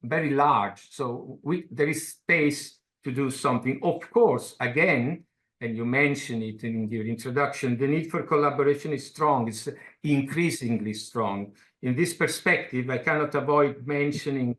very large. So there is space to do something. Of course, again, and you mentioned it in your introduction, the need for collaboration is strong. It's increasingly strong. In this perspective, I cannot avoid mentioning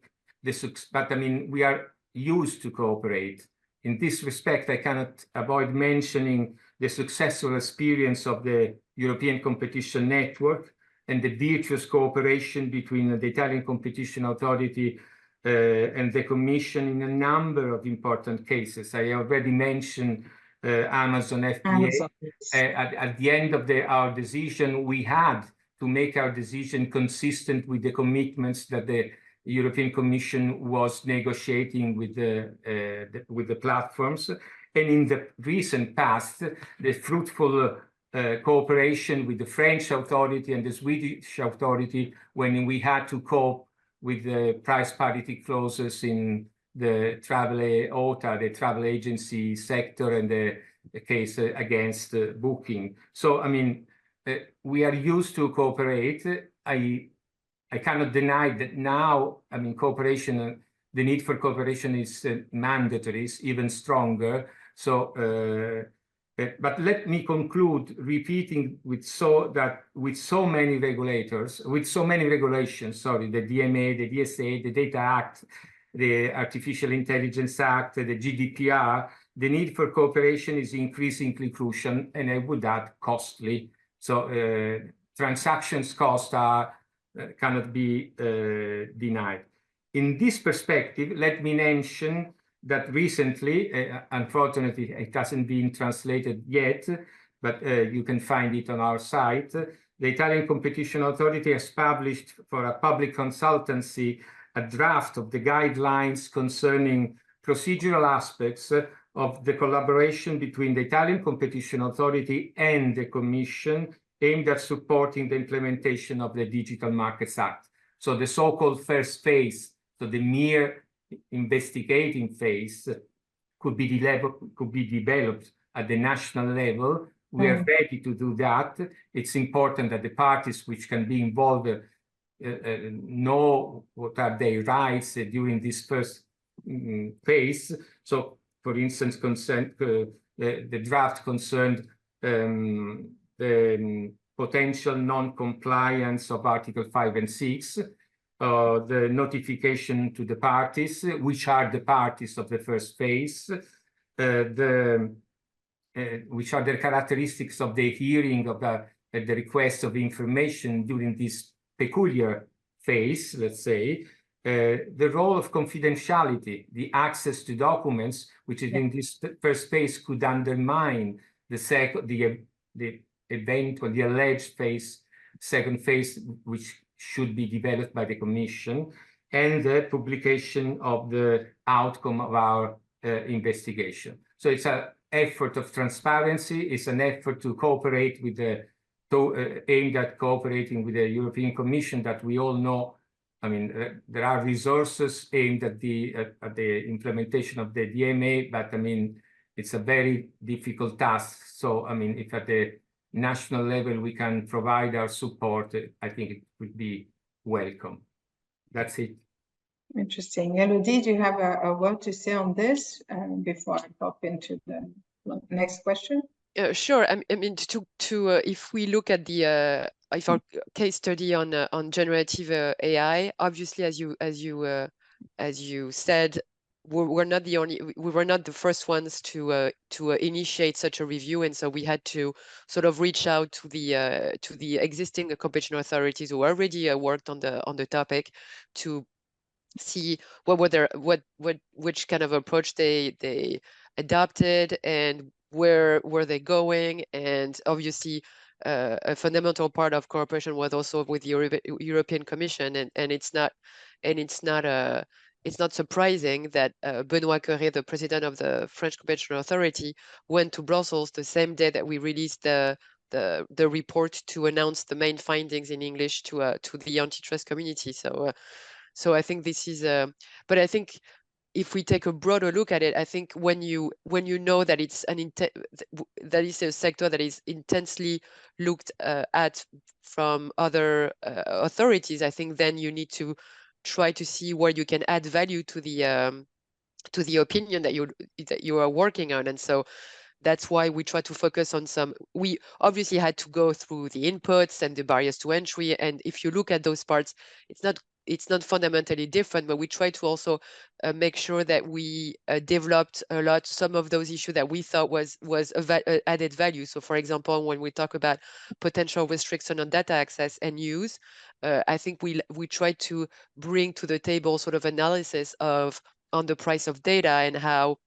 but I mean, we are used to cooperate. In this respect, I cannot avoid mentioning the successful experience of the European Competition Network and the virtuous cooperation between the Italian Competition Authority and the Commission in a number of important cases. I already mentioned Amazon FBA. At the end of our decision, we had to make our decision consistent with the commitments that the European Commission was negotiating with the platforms. And in the recent past, the fruitful cooperation with the French authority and the Swedish authority when we had to cope with the price parity clauses in the OTA, the travel agency sector, and the case against booking. So, I mean, we are used to cooperate. I cannot deny that now, I mean, cooperation, the need for cooperation is mandatory, is even stronger. So, but let me conclude repeating with so many regulations, sorry, the DMA, the DSA, the Data Act, the Artificial Intelligence Act, the GDPR, the need for cooperation is increasingly crucial, and I would add costly. So transactions costs cannot be denied. In this perspective, let me mention that recently, unfortunately, it hasn't been translated yet, but you can find it on our site. The Italian Competition Authority has published for a public consultancy a draft of the guidelines concerning procedural aspects of the collaboration between the Italian Competition Authority and the Commission aimed at supporting the implementation of the Digital Markets Act. So the so-called first phase, so the mere investigating phase, could be developed at the national level. We are ready to do that. It's important that the parties which can be involved know what are their rights during this first phase. So, for instance, the draft concerned the potential non-compliance of Article 5 and 6, the notification to the parties, which are the parties of the first phase, which are the characteristics of the hearing of the request of information during this peculiar phase, let's say, the role of confidentiality, the access to documents, which is in this first phase could undermine the eventual, the alleged phase, second phase, which should be developed by the Commission, and the publication of the outcome of our investigation. So it's a effort of transparency. It's an effort to cooperate with the aimed at cooperating with the European Commission that we all know. I mean, there are resources aimed at the implementation of the DMA, but I mean, it's a very difficult task. So, I mean, if at the national level we can provide our support, I think it would be welcome. That's it. Interesting. Elodie, do you have a word to say on this before I hop into the next question? Sure. I mean, if we look at the if our case study on generative AI, obviously, as you said, we were not the first ones to initiate such a review, and so we had to sort of reach out to the existing competition authorities who already worked on the topic to see which kind of approach they adopted and where were they going. And obviously a fundamental part of cooperation was also with the European Commission, and it's not surprising that Benoit, the president of the French Competition Authority, went to Brussels the same day that we released the report to announce the main findings in English to the antitrust community. So I think this is but I think if we take a broader look at it, I think when you know that it's that is a sector that is intensely looked at from other authorities, I think then you need to try to see where you can add value to the opinion that you are working on. And so that's why we try to focus on we obviously had to go through the inputs and the barriers to entry. And if you look at those parts, it's not fundamentally different, but we try to also make sure that we developed a lot some of those issues that we thought was added value. So for example, when we talk about potential restriction on data access and use, I think we try to bring to the table sort of analysis on the price of data and how,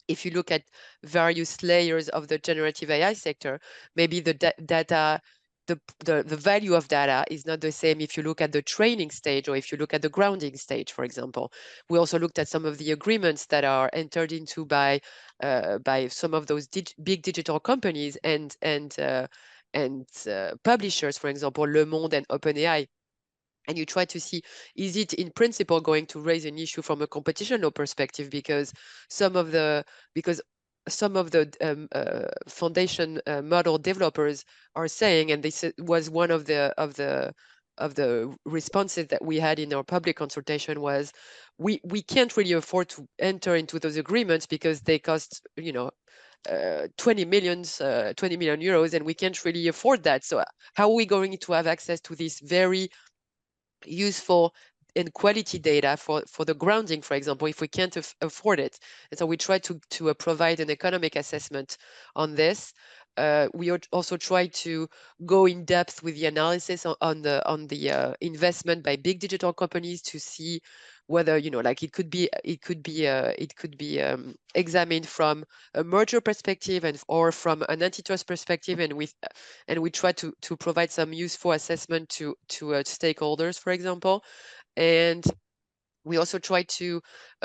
if you look at various layers of the generative AI sector, maybe the data, the value of data is not the same if you look at the training stage or if you look at the grounding stage, for example. We also looked at some of the agreements that are entered into by some of those big digital companies and publishers, for example, Le Monde and OpenAI. And you try to see, is it in principle going to raise an issue from a competition law perspective? Because some of the foundation model developers are saying, and this was one of the responses that we had in our public consultation, was we can't really afford to enter into those agreements because they cost 20 million euros, and we can't really afford that. So how are we going to have access to this very useful and quality data for the grounding, for example, if we can't afford it? And so we try to provide an economic assessment on this. We also try to go in depth with the analysis on the investment by big digital companies to see whether like it could be examined from a merger perspective or from an antitrust perspective, and we try to provide some useful assessment to stakeholders, for example. And we also try to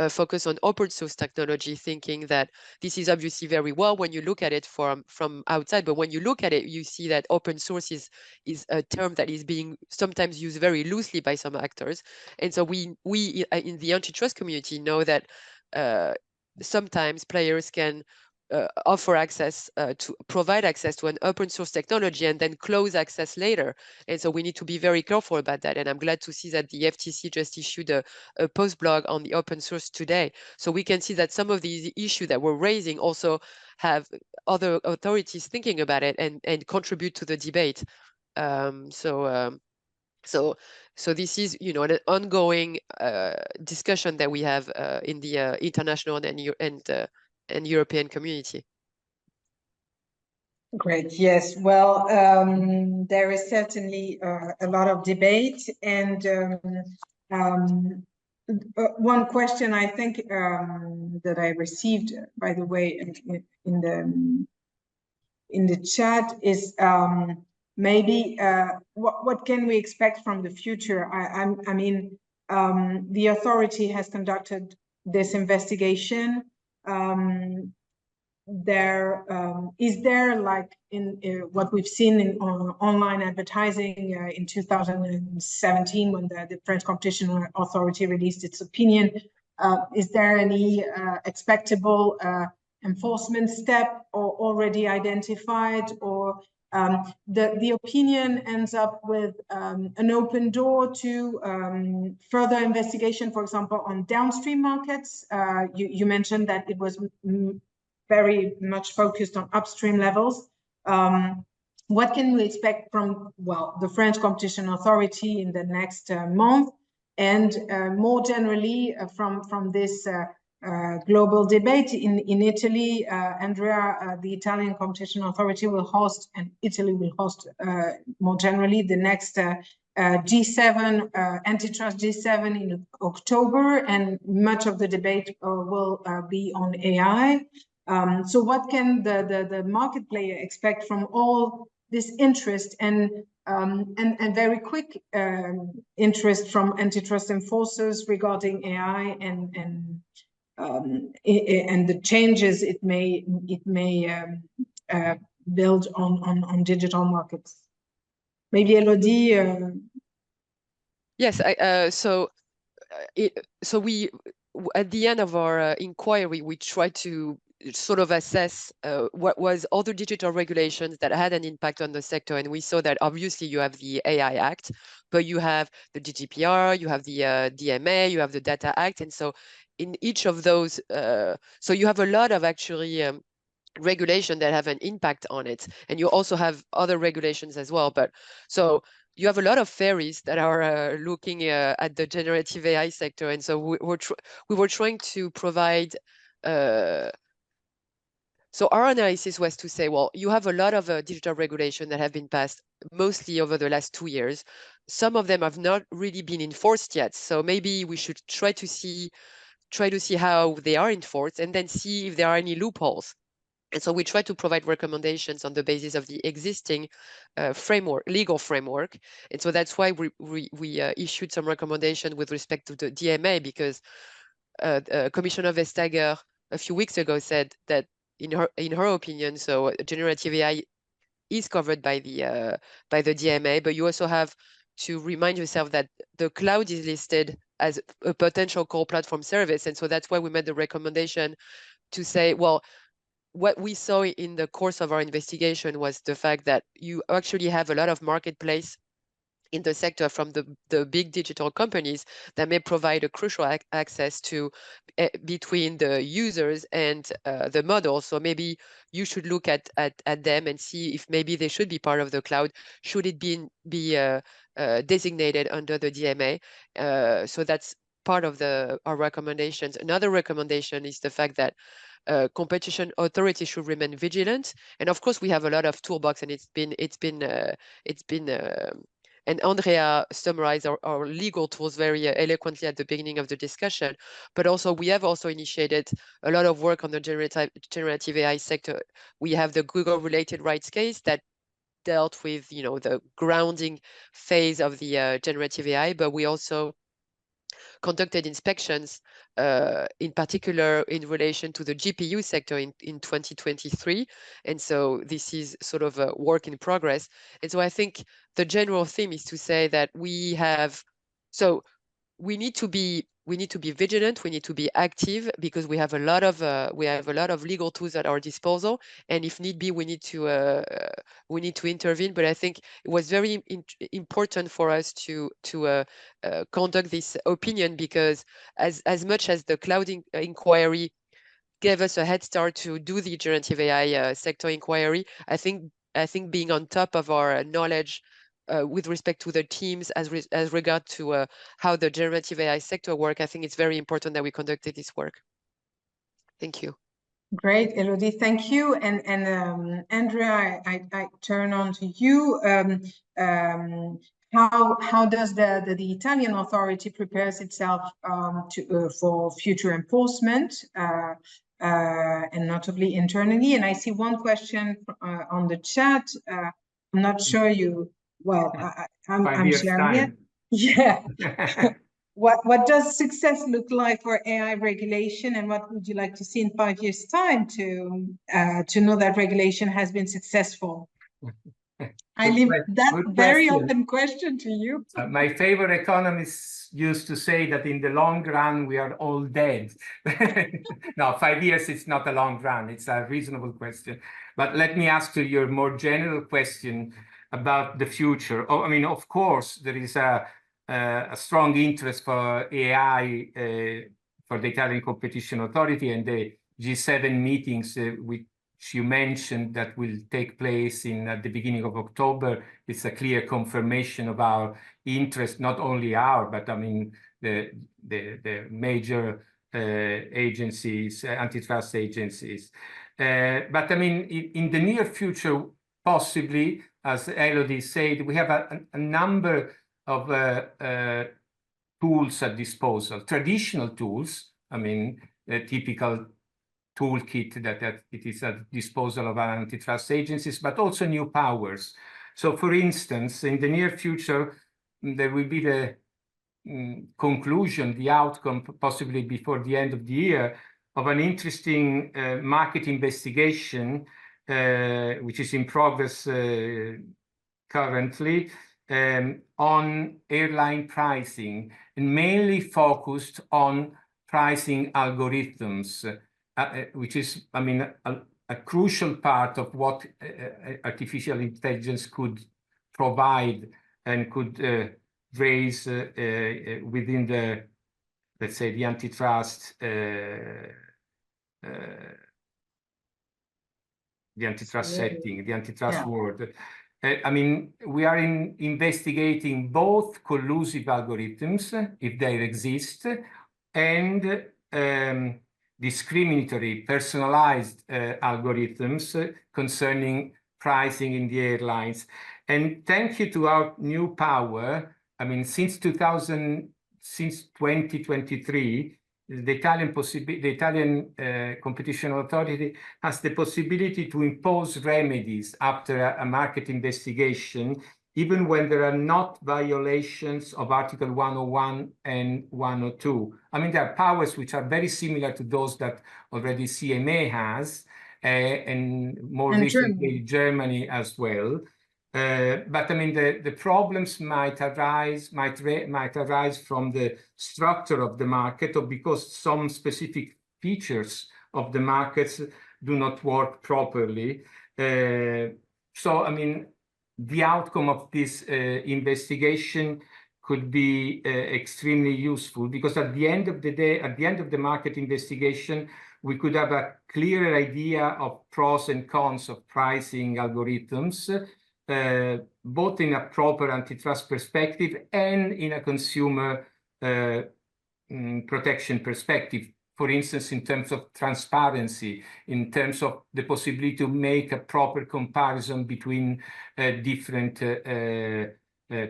focus on open source technology, thinking that this is obviously very well when you look at it from outside, but when you look at it, you see that open source is a term that is being sometimes used very loosely by some actors. And so we in the antitrust community know that sometimes players can offer access to provide access to an open source technology and then close access later. And so we need to be very careful about that. And I'm glad to see that the FTC just issued a post blog on the open source today. So we can see that some of these issues that we're raising also have other authorities thinking about it and contribute to the debate. So this is, an ongoing discussion that we have in the international and European community. Great. Yes. Well, there is certainly a lot of debate, and one question I think that I received, by the way, in the chat is maybe what can we expect from the future? I mean, the authority has conducted this investigation. is there, like in what we've seen in online advertising in 2017 when the French Competition Authority released its opinion, is there any expectable enforcement step or already identified, or the opinion ends up with an open door to further investigation, for example, on downstream markets? You mentioned that it was very much focused on upstream levels. What can we expect from, well, the French Competition Authority in the next month, and more generally from this global debate in Italy? Andrea, the Italian Competition Authority will host, and Italy will host more generally, the next G7, antitrust G7 in October, and much of the debate will be on AI. So what can the market player expect from all this interest and very quick interest from antitrust enforcers regarding AI and the changes it may build on digital markets? Maybe Elodie. Yes, so we at the end of our inquiry, we tried to sort of assess what was other digital regulations that had an impact on the sector, and we saw that obviously you have the AI Act, but you have the GDPR, you have the DMA, you have the Data Act, and so in each of those, so you have a lot of actually regulation that have an impact on it, and you also have other regulations as well. But so you have a lot of fairies that are looking at the generative AI sector, and so we were trying to provide. So our analysis was to say, well, you have a lot of digital regulation that have been passed mostly over the last 2 years. Some of them have not really been enforced yet. So maybe we should try to see how they are enforced and then see if there are any loopholes. And so we try to provide recommendations on the basis of the existing legal framework. And so that's why we issued some recommendation with respect to the DMA, because Commissioner Vestager a few weeks ago said that in her opinion, so generative AI is covered by the DMA, but you also have to remind yourself that the cloud is listed as a potential core platform service. And so that's why we made the recommendation to say, well, what we saw in the course of our investigation was the fact that you actually have a lot of marketplace in the sector from the big digital companies that may provide a crucial access to between the users and the model. So maybe you should look at them and see if maybe they should be part of the cloud. Should it be designated under the DMA? So that's part of our recommendations. Another recommendation is the fact that competition authority should remain vigilant. And of course, we have a lot of toolbox, and it's been and Andrea summarized our legal tools very eloquently at the beginning of the discussion. But also, we have also initiated a lot of work on the generative AI sector. We have the Google-related rights case that dealt with, the grounding phase of the generative AI, but we also conducted inspections, in particular in relation to the GPU sector in 2023. And so this is sort of a work in progress. And so I think the general theme is to say that we need to be vigilant, we need to be active, because we have a lot of legal tools at our disposal, and if need be, we need to intervene. But I think it was very important for us to conduct this opinion, because as much as the cloud inquiry gave us a head start to do the generative AI sector inquiry, I think being on top of our knowledge with respect to the teams as regard to how the generative AI sector work, I think it's very important that we conducted this work. Thank you. Great, Elodie, thank you. And Andrea, I turn on to you. How does the Italian authority prepares itself for future enforcement, and notably internally? And I see one question on the chat. I'm not sure you. Well, I'm sharing it. Yeah. what does success look like for AI regulation, and what would you like to see in 5 years' time to know that regulation has been successful? I leave that very open question to you. My favorite economists used to say that in the long run, we are all dead. No, 5 years, it's not a long run. It's a reasonable question. But let me ask you your more general question about the future. Oh, I mean, of course, there is a strong interest for AI for the Italian Competition Authority, and the G7 meetings which you mentioned that will take place at the beginning of October. It's a clear confirmation of our interest, not only but I mean the major agencies, antitrust agencies. But I mean, in the near future, possibly, as Elodie said, we have a number of tools at disposal, traditional tools, I mean, typical toolkit that it is at disposal of antitrust agencies, but also new powers. So, for instance, in the near future, there will be the conclusion, the outcome, possibly before the end of the year, of an interesting market investigation, which is in progress currently, on airline pricing, and mainly focused on pricing algorithms, which is, I mean, a crucial part of what artificial intelligence could provide and could raise within the, let's say, the antitrust setting, the antitrust world. I mean, we are investigating both collusive algorithms, if they exist, and discriminatory, personalized algorithms concerning pricing in the airlines. And thank you to our new power, I mean, since 2023, the Italian Competition Authority has the possibility to impose remedies after a market investigation, even when there are not violations of Article 101 and 102. I mean, there are powers which are very similar to those that already CMA has, and more recently Germany as well. But I mean, the problems might arise from the structure of the market, or because some specific features of the markets do not work properly. So, I mean, the outcome of this investigation could be extremely useful, because at the end of the day, at the end of the market investigation, we could have a clearer idea of pros and cons of pricing algorithms, both in a proper antitrust perspective and in a consumer protection perspective. For instance, in terms of transparency, in terms of the possibility to make a proper comparison between different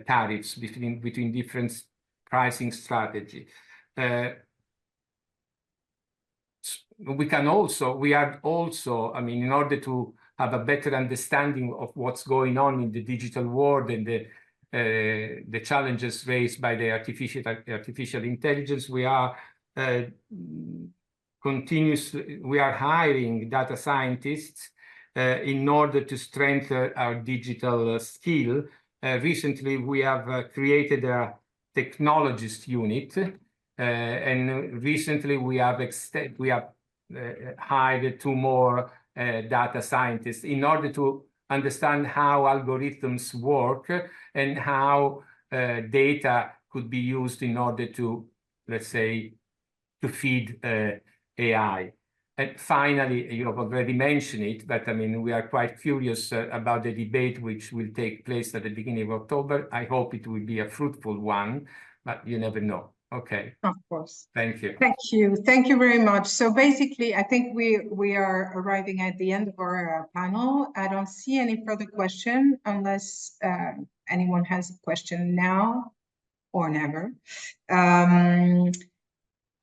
tariffs, between different pricing strategy. We are also, I mean, in order to have a better understanding of what's going on in the digital world and the challenges raised by the artificial intelligence, we are hiring data scientists in order to strengthen our digital skill. Recently, we have created a technologist unit, and recently we have hired 2 more data scientists in order to understand how algorithms work and how data could be used in order to, let's say, to feed AI. And finally, you have already mentioned it, but I mean, we are quite curious about the debate which will take place at the beginning of October. I hope it will be a fruitful one, but you never know. Okay. Of course. Thank you. Thank you. Thank you very much. So basically, I think we are arriving at the end of our panel. I don't see any further question unless anyone has a question now or never.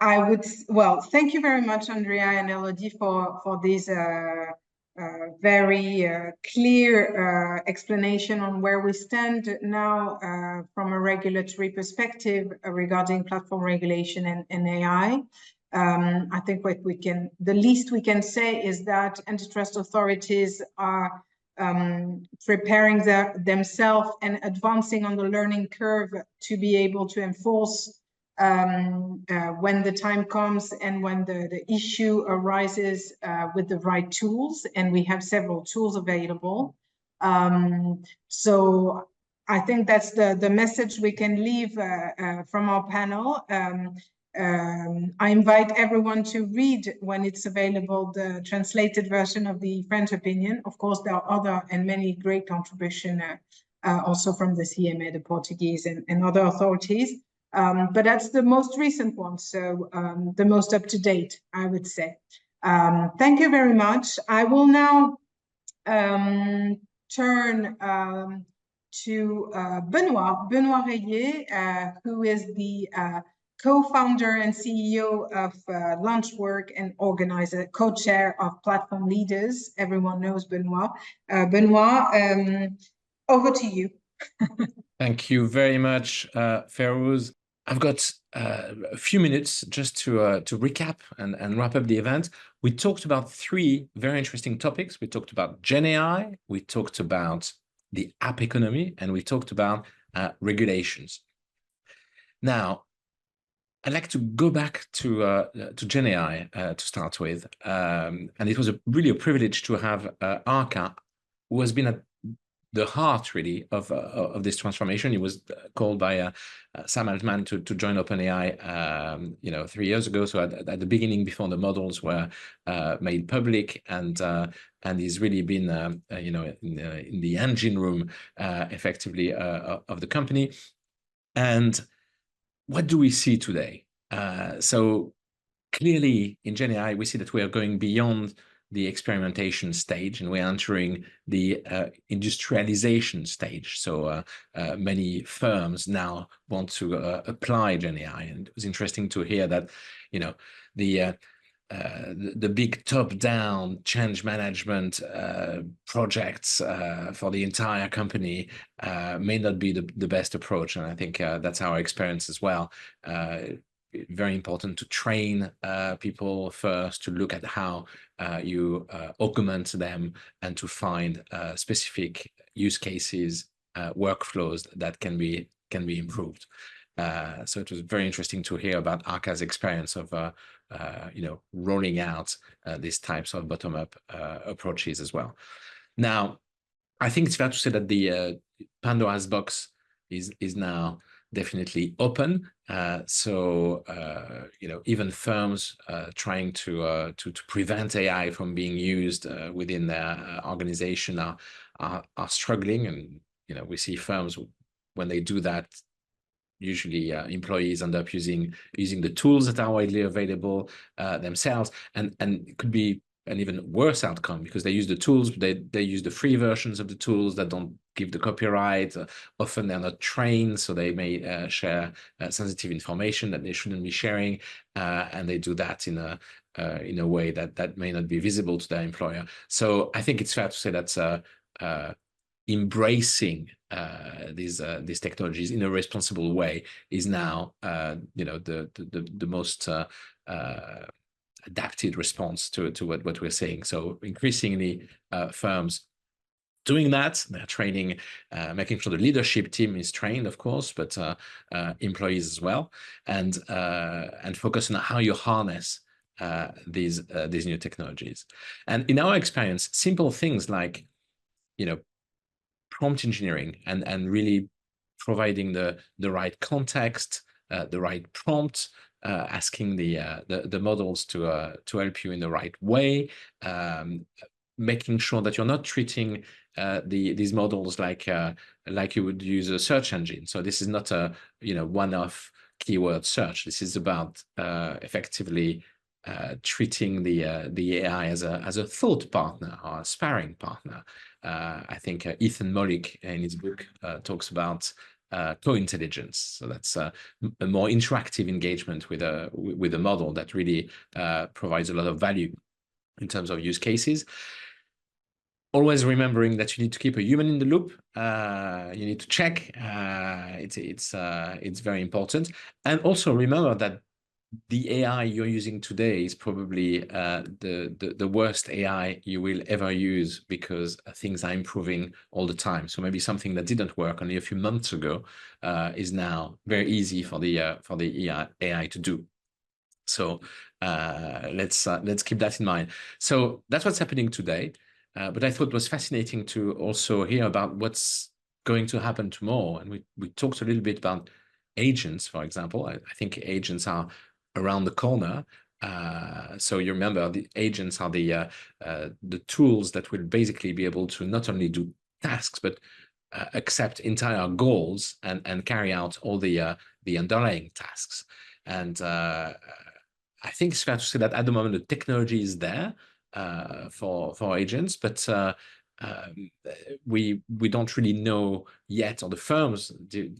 Thank you very much, Andrea and Elodie, for these very clear explanation on where we stand now from a regulatory perspective regarding platform regulation and AI. I think the least we can say is that antitrust authorities are preparing themselves and advancing on the learning curve to be able to enforce when the time comes and when the issue arises with the right tools, and we have several tools available. So I think that's the message we can leave from our panel. I invite everyone to read, when it's available, the translated version of the French opinion. Of course, there are other and many great contributions also from the CMA, the Portuguese, and other authorities. But that's the most recent one, so the most up-to-date, I would say. Thank you very much. I will now turn to Benoit Reillier, who is the co-founder and CEO of Launchworks and organizer, co-chair of Platform Leaders. Everyone knows Benoit. Benoit, over to you. Thank you very much, Fayrouze. I've got a few minutes just to recap and wrap up the event. We talked about three very interesting topics. We talked about Gen AI, we talked about the app economy, and we talked about regulations. Now, I'd like to go back to Gen AI to start with. And it was really a privilege to have Arka, who has been at the heart, really, of this transformation. He was called by Sam Altman to join OpenAI, 3 years ago. So at the beginning, before the models were made public, and he's really been, in the engine room, effectively, of the company. And what do we see today? So clearly, in Gen AI, we see that we are going beyond the experimentation stage, and we're entering the industrialization stage. So many firms now want to apply Gen AI, and it was interesting to hear that, the big top-down change management projects for the entire company may not be the best approach, and I think that's our experience as well. Very important to train people first, to look at how you augment them, and to find specific use cases, workflows that can be improved. So it was very interesting to hear about Arka's experience of rolling out these types of bottom-up approaches as well. Now, I think it's fair to say that the Pandora's box is now definitely open. So even firms trying to prevent AI from being used within their organization are struggling, and we see firms, when they do that, usually employees end up using the tools that are widely available themselves, and it could be an even worse outcome, because they use the tools, but they use the free versions of the tools that don't give the copyright. Often they're not trained, so they may share sensitive information that they shouldn't be sharing, and they do that in a way that may not be visible to their employer. So I think it's fair to say that embracing these technologies in a responsible way is now the most adapted response to what we're seeing. So increasingly firms doing that, they're training, making sure the leadership team is trained, of course, but employees as well, and focus on how you harness these new technologies. And in our experience, simple things like prompt engineering and really providing the right context, the right prompt, asking the models to help you in the right way, making sure that you're not treating these models like you would use a search engine. So this is not a one-off keyword search. This is about effectively treating the AI as a thought partner or a sparring partner. I think Ethan Mollick in his book talks about co-intelligence. So that's a more interactive engagement with a model that really provides a lot of value in terms of use cases. always remembering that you need to keep a human in the loop. You need to check. It's very important. And also remember that the AI you're using today is probably the worst AI you will ever use, because things are improving all the time. So maybe something that didn't work only a few months ago is now very easy for the AI to do. So let's keep that in mind. So that's what's happening today. But I thought it was fascinating to also hear about what's going to happen tomorrow. And we talked a little bit about agents, for example. I think agents are around the corner. So you remember the agents are the tools that will basically be able to not only do tasks, but accept entire goals and carry out all the underlying tasks. And I think it's fair to say that at the moment the technology is there for agents, but we don't really know yet, or the firms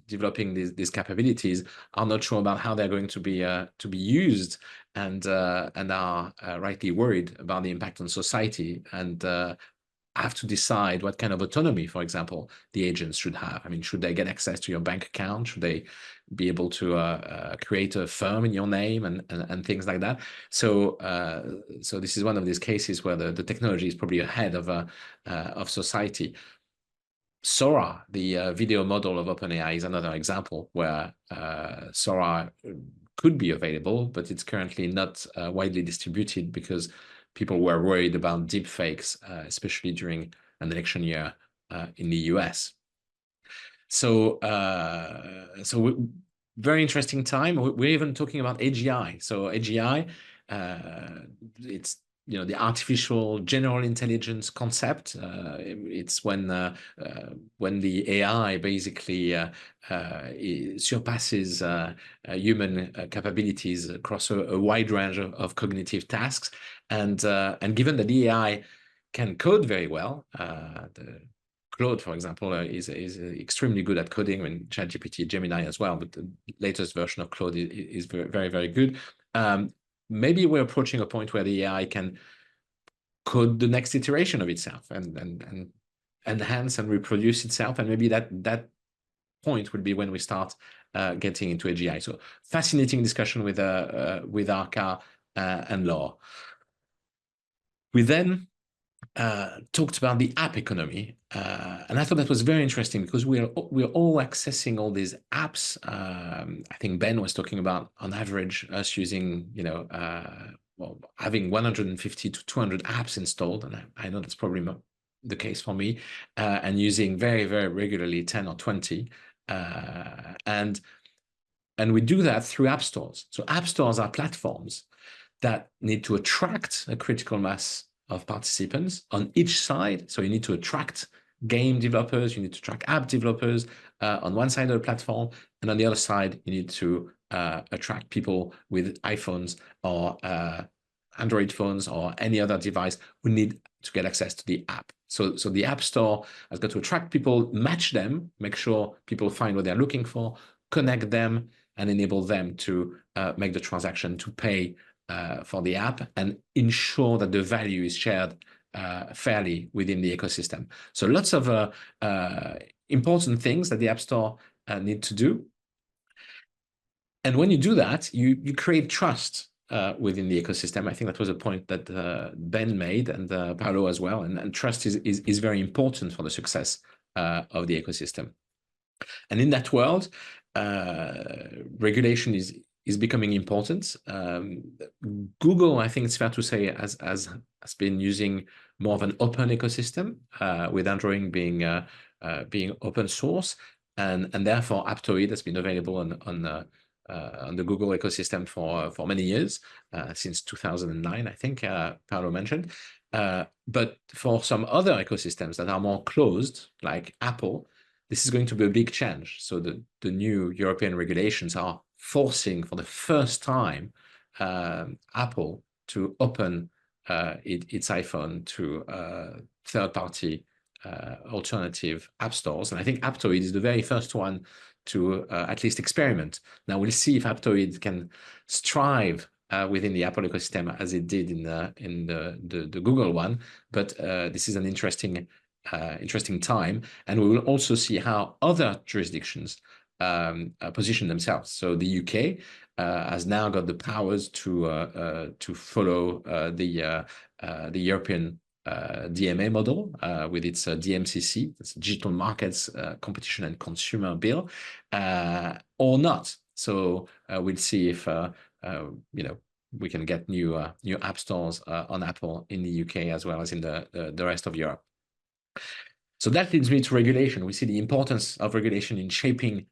developing these capabilities are not sure about how they're going to be used, and are rightly worried about the impact on society, and have to decide what kind of autonomy, for example, the agents should have. I mean, should they get access to your bank account? Should they be able to create a firm in your name and things like that? So so this is one of these cases where the technology is probably ahead of society. Sora, the video model of OpenAI, is another example where Sora could be available, but it's currently not widely distributed because people were worried about deepfakes, especially during an election year in the US. So, very interesting time. We're even talking about AGI. So AGI, it's the artificial general intelligence concept. It's when the AI basically surpasses human capabilities across a wide range of cognitive tasks. And given that the AI can code very well, Claude, for example, is extremely good at coding. I mean, ChatGPT, Gemini as well, but the latest version of Claude is very, very good. Maybe we're approaching a point where the AI can code the next iteration of itself and enhance and reproduce itself. And maybe that point would be when we start getting into AGI. So fascinating discussion with Arka and Laure. We then talked about the app economy, and I thought that was very interesting because we're all accessing all these apps. I think Ben was talking about, on average, us using, having 150 to 200 apps installed, and I know that's probably not the case for me, and using very, very regularly 10 or 20, and we do that through app stores. So app stores are platforms that need to attract a critical mass of participants on each side. So you need to attract game developers, you need to attract app developers on one side of the platform, and on the other side, you need to attract people with iPhones or Android phones or any other device who need to get access to the app. So the App Store has got to attract people, match them, make sure people find what they're looking for, connect them, and enable them to make the transaction, to pay for the app, and ensure that the value is shared fairly within the ecosystem. So lots of important things that the App Store need to do. And when you do that, you create trust within the ecosystem. I think that was a point that Ben made, and Paulo as well. And trust is very important for the success of the ecosystem. And in that world, regulation is becoming important. Google, I think it's fair to say, has been using more of an open ecosystem, with Android being open source, and therefore Aptoide has been available on the Google ecosystem for many years, since 2009, I think Paulo mentioned. But for some other ecosystems that are more closed, like Apple, this is going to be a big change. So the new European regulations are forcing, for the first time, Apple to open its iPhone to third-party alternative app stores. And I think Aptoide is the very first one to at least experiment. Now we'll see if Aptoide can strive within the Apple ecosystem as it did in the Google one. But this is an interesting time, and we will also see how other jurisdictions position themselves. So the UK has now got the powers to follow the European DMA model with its DMCC, it's Digital Markets Competition and Consumer Bill, or not. So we'll see if we can get new app stores on Apple in the UK as well as in the rest of Europe. So that leads me to regulation. We see the importance of regulation in shaping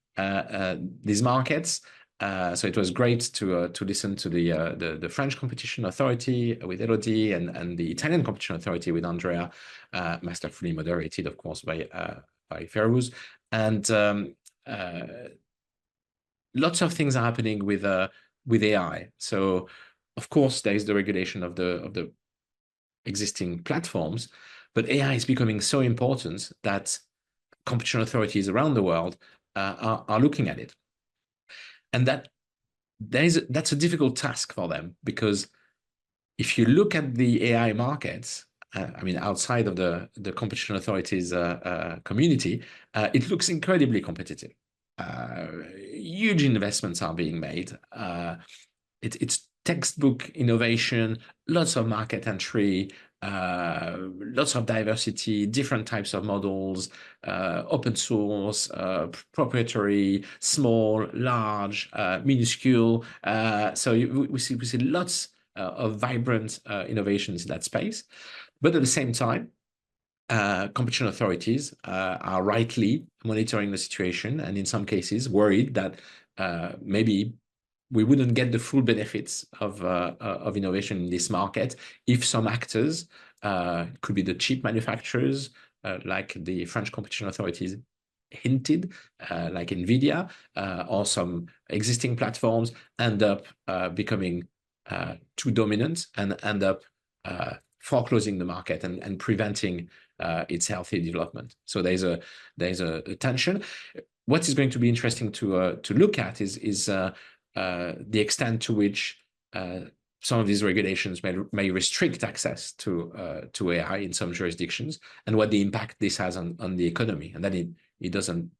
these markets. So it was great to listen to the French Competition Authority with Elodie and the Italian Competition Authority with Andrea, masterfully moderated, of course, by Fayrouze. And lots of things are happening with AI. So of course there is the regulation of the existing platforms, but AI is becoming so important that competition authorities around the world are looking at it. And that's a difficult task for them, because if you look at the AI markets, I mean, outside of the competition authorities community, it looks incredibly competitive. Huge investments are being made. It's textbook innovation, lots of market entry, lots of diversity, different types of models, open source, proprietary, small, large, minuscule. So we see lots of vibrant innovations in that space. But at the same time, competition authorities are rightly monitoring the situation, and in some cases worried that maybe we wouldn't get the full benefits of innovation in this market if some actors, could be the chip manufacturers, like the French competition authorities hinted, like NVIDIA, or some existing platforms, end up becoming too dominant and end up foreclosing the market and preventing its healthy development. So there's a tension. What is going to be interesting to look at is the extent to which some of these regulations may restrict access to AI in some jurisdictions, and what the impact this has on the economy. And then it doesn't,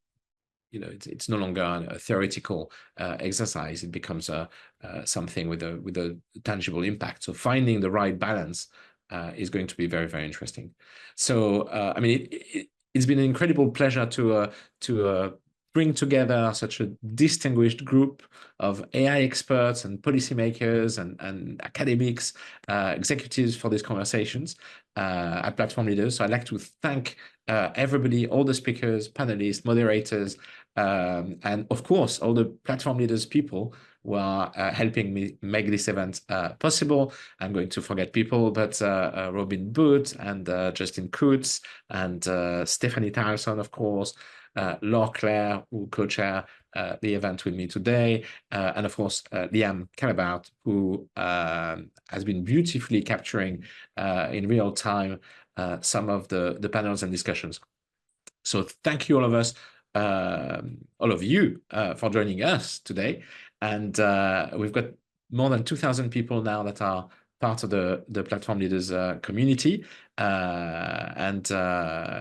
it's no longer a theoretical exercise. It becomes something with a tangible impact. So finding the right balance is going to be very, very interesting. So I mean, it's been an incredible pleasure to bring together such a distinguished group of AI experts and policymakers and academics, executives for these conversations at Platform Leaders. So I'd like to thank everybody, all the speakers, panelists, moderators, and of course, all the Platform Leaders people who are helping me make this event possible. I'm going to forget people, but Robin Booth and Justin Coutts and Stephanie Tarleson, of course, Laure, who co-chair the event with me today, and of course Liam Calabart, who has been beautifully capturing in real time some of the panels and discussions. So thank you all of you for joining us today. And we've got more than 2,000 people now that are part of the Platform Leaders community, and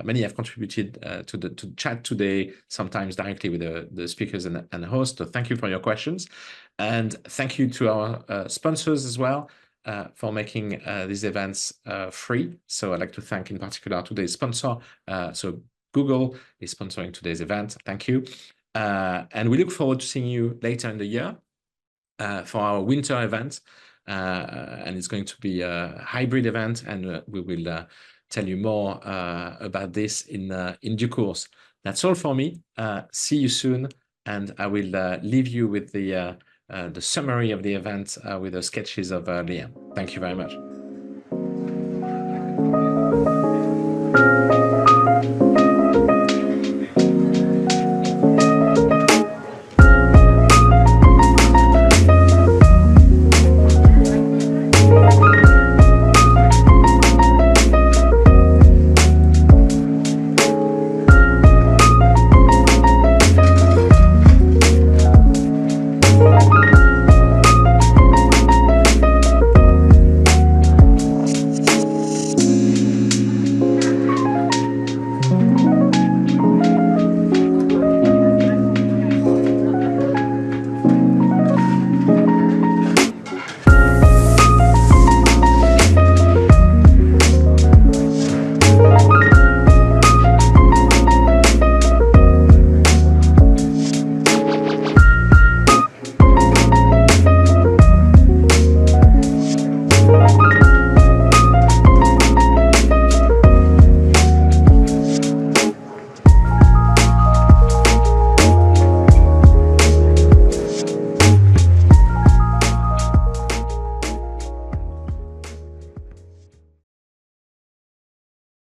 many have contributed to the chat today, sometimes directly with the speakers and the host. So thank you for your questions, and thank you to our sponsors as well for making these events free. So I'd like to thank in particular today's sponsor. So Google is sponsoring today's event. Thank you, and we look forward to seeing you later in the year for our winter event. And it's going to be a hybrid event, and we will tell you more about this in due course. That's all for me. See you soon, and I will leave you with the summary of the event with the sketches of Liam. Thank you very much.